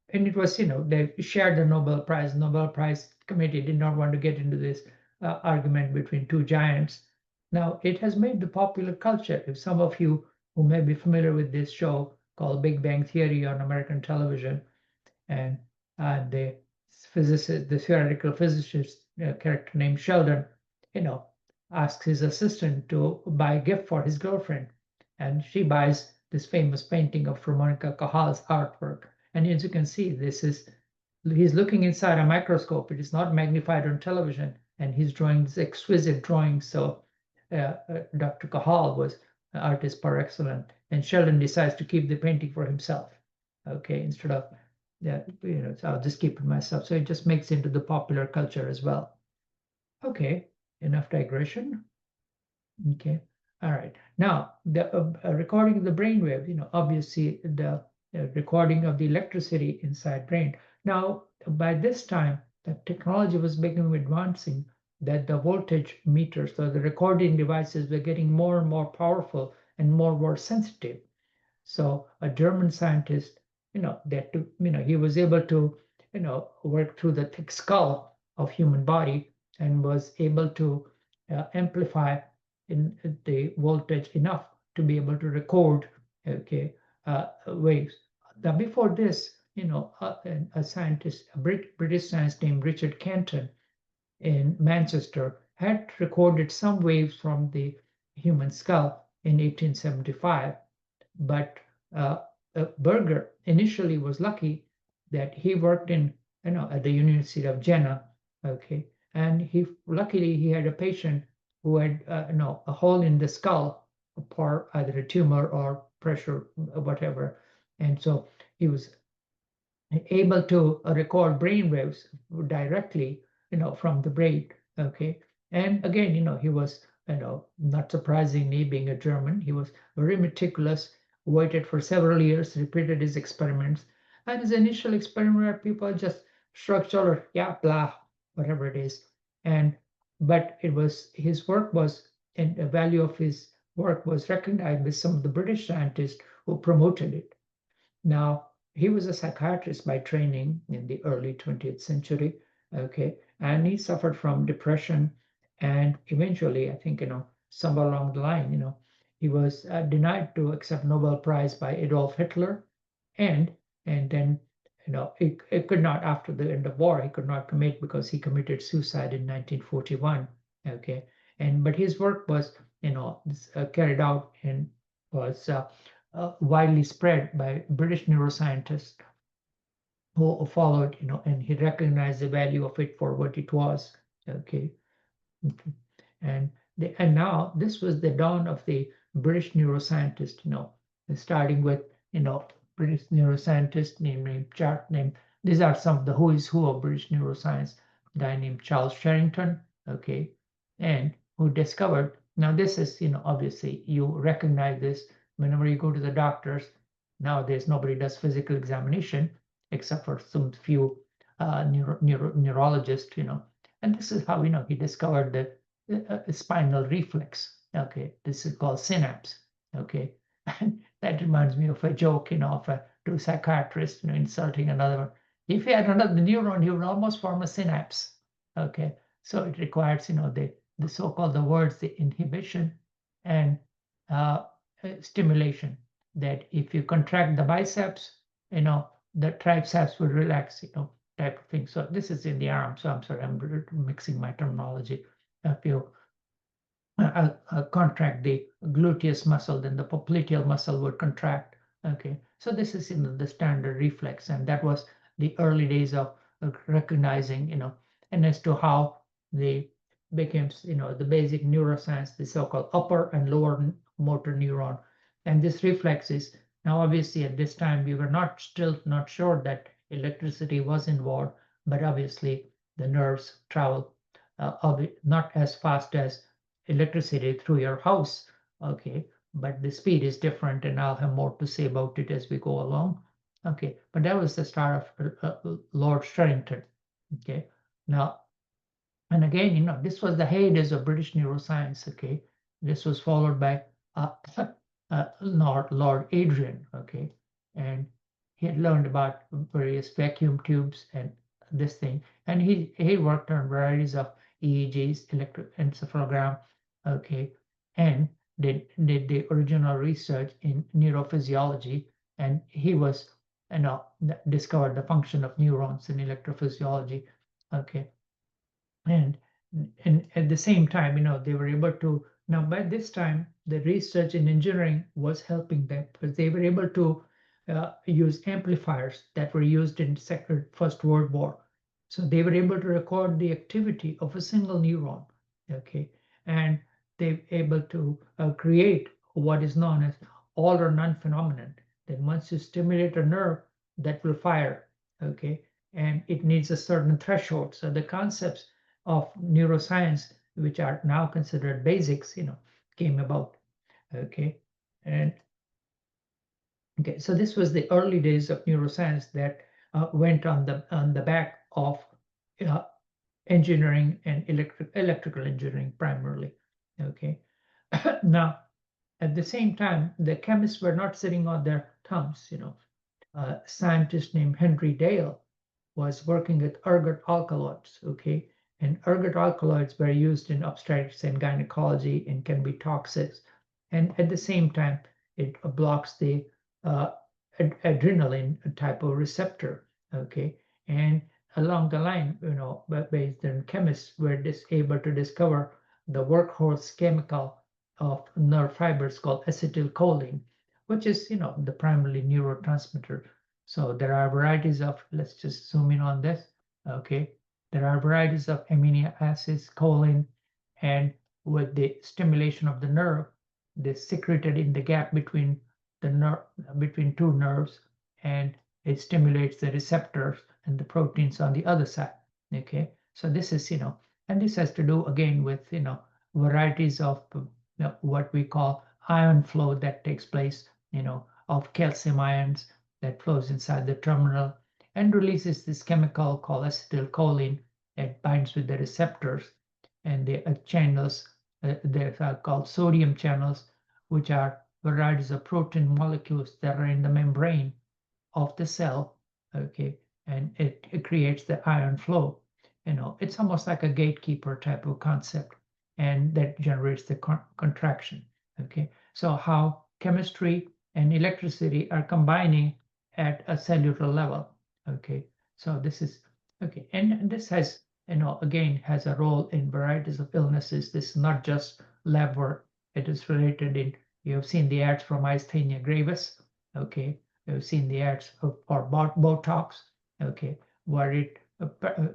it was, they shared the Nobel Prize. Nobel Prize Committee did not want to get into this argument between two giants. Now, it has made the popular culture. If some of you who may be familiar with this show called Big Bang Theory on American television, and the physicist, the theoretical physicist character named Sheldon, asks his assistant to buy a gift for his girlfriend, and she buys this famous painting of Ramon Cajal's artwork. And as you can see, he's looking inside a microscope. It is not magnified on television, and he's drawing this exquisite drawing. So Dr. Cajal was an artist par excellence, and Sheldon decides to keep the painting for himself. Okay, instead of so I'll just keep it myself. So it just makes into the popular culture as well. Okay, enough digression. Okay, all right. Now the recording of the brainwave, obviously the recording of the electricity inside brain. Now by this time, the technology was beginning advancing, that the voltage meters, so the recording devices, were getting more and more powerful and more sensitive. So a German scientist, he was able to, work through the thick skull of human body and was able to amplify in the voltage enough to be able to record, okay, waves. Now before this, a scientist, a British scientist named Richard Canton in Manchester had recorded some waves from the human skull in 1875. But Berger initially was lucky that he worked in, at the University of Jena, okay, and luckily he had a patient who had, a hole in the skull for either a tumor or pressure, whatever, And so he was able to record brain waves directly, from the brain. Okay. And again, he was, not surprisingly, being a German, he was very meticulous, waited for several years, repeated his experiments. And his initial experiment, people just shrugged shoulder, yeah, blah, whatever it is. But his work was, and the value of his work was recognized by some of the British scientists who promoted it. Now, he was a psychiatrist by training in the early 20th century, okay, and he suffered from depression, and eventually, I think, somewhere along the line, he was denied to accept Nobel Prize by Adolf Hitler, and then, it could not, after the end of war, he could not commit because he committed suicide in 1941, okay, but his work was, carried out and was widely spread by British neuroscientists who followed, and he recognized the value of it for what it was. Okay. Okay. And now this was the dawn of the British neuroscientist, starting with, British neuroscientist named, these are some of the who is who of British neuroscience, a guy named Charles Sherrington, okay, and who discovered, now this is, obviously you recognize this whenever you go to the doctors. Nowadays, nobody does physical examination except for some few neurologists, and this is how, he discovered the spinal reflex. Okay, this is called synapse. Okay, and that reminds me of a joke, of two psychiatrists, insulting another one. If he had another neuron, he would almost form a synapse. Okay, so it requires, the so-called the words, the inhibition and stimulation. That if you contract the biceps, the triceps will relax, type of thing. So this is in the arm. So I'm sorry, I'm mixing my terminology. If you contract the gluteus muscle, then the popliteal muscle would contract. Okay, so this is the standard reflex, and that was the early days of recognizing, and as to how they became, the basic neuroscience, the so-called upper and lower motor neuron, and this reflex is now obviously at this time we were still not sure that electricity was involved, but obviously the nerves travel not as fast as electricity through your house, okay, but the speed is different, and I'll have more to say about it as we go along. Okay, but that was the start of Lord Sherrington. Okay, now, and again, this was the heydays of British neuroscience. Okay, this was followed by Lord Adrian. Okay, and he had learned about various vacuum tubes and this thing, and he worked on varieties of EEGs, electroencephalogram, okay, and did the original research in neurophysiology, and he was, discovered the function of neurons in electrophysiology, okay, and at the same time, they were able to, now by this time the research in engineering was helping them because they were able to use amplifiers that were used in First World War. So they were able to record the activity of a single neuron, okay, and they were able to create what is known as all or none phenomenon. That once you stimulate a nerve, that will fire, okay, and it needs a certain threshold. So the concepts of neuroscience, which are now considered basics, came about. Okay, and okay, so this was the early days of neuroscience that went on the back of uh, engineering and electrical engineering primarily. Okay, now at the same time, the chemists were not sitting on their thumbs. A scientist named Henry Dale was working with ergot alkaloids. Okay, and ergot alkaloids were used in obstetrics and gynecology and can be toxic. And at the same time, it blocks the adrenaline type of receptor. Okay, and along the line, based on chemists were able to discover the workhorse chemical of nerve fibers called acetylcholine, which is the primarily neurotransmitter. So there are varieties of, let's just zoom in on this. Okay, there are varieties of amino acids, choline, and with the stimulation of the nerve, they secreted in the gap between the nerve between two nerves, and it stimulates the receptors and the proteins on the other side. Okay, so this is, and this has to do again with, varieties of what we call ion flow that takes place, of calcium ions that flows inside the terminal and releases this chemical called acetylcholine that binds with the receptors, and the channels, they are called sodium channels, which are varieties of protein molecules that are in the membrane of the cell. Okay, and it creates the ion flow. It's almost like a gatekeeper type of concept, and that generates the contraction. Okay, so how chemistry and electricity are combining at a cellular level. Okay, so this is okay, and this has, again, has a role in varieties of illnesses. This is not just lab work. It is related in, you have seen the ads for myasthenia gravis. Okay, you've seen the ads for Botox. Okay, where it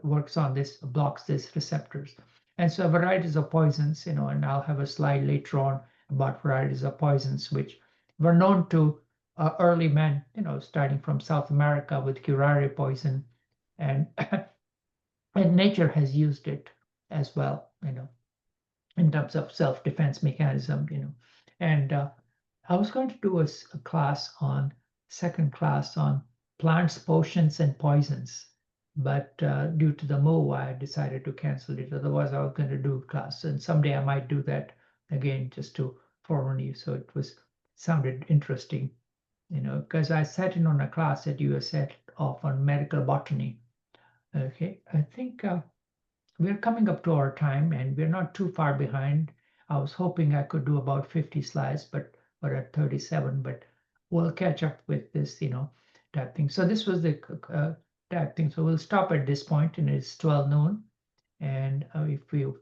works on this, blocks these receptors. And so varieties of poisons, and I'll have a slide later on about varieties of poisons, which were known to early men, starting from South America with curare poison, and and nature has used it as well, in terms of self-defense mechanism, and I was going to do a second class on plants, potions, and poisons, but due to the move, I decided to cancel it. Otherwise, I was going to do a class, and someday I might do that again, just to forewarn you. So it sounded interesting, because I sat in on a class at USF on medical botany. Okay, I think we're coming up to our time, and we're not too far behind. I was hoping I could do about 50 slides, but we're at 37, but we'll catch up with this, type thing. So this was the type thing. So we'll stop at this point, and it's 12 noon. And if you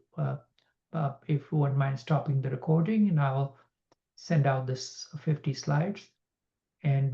wouldn't mind stopping the recording, and I'll send out this 50 slides. And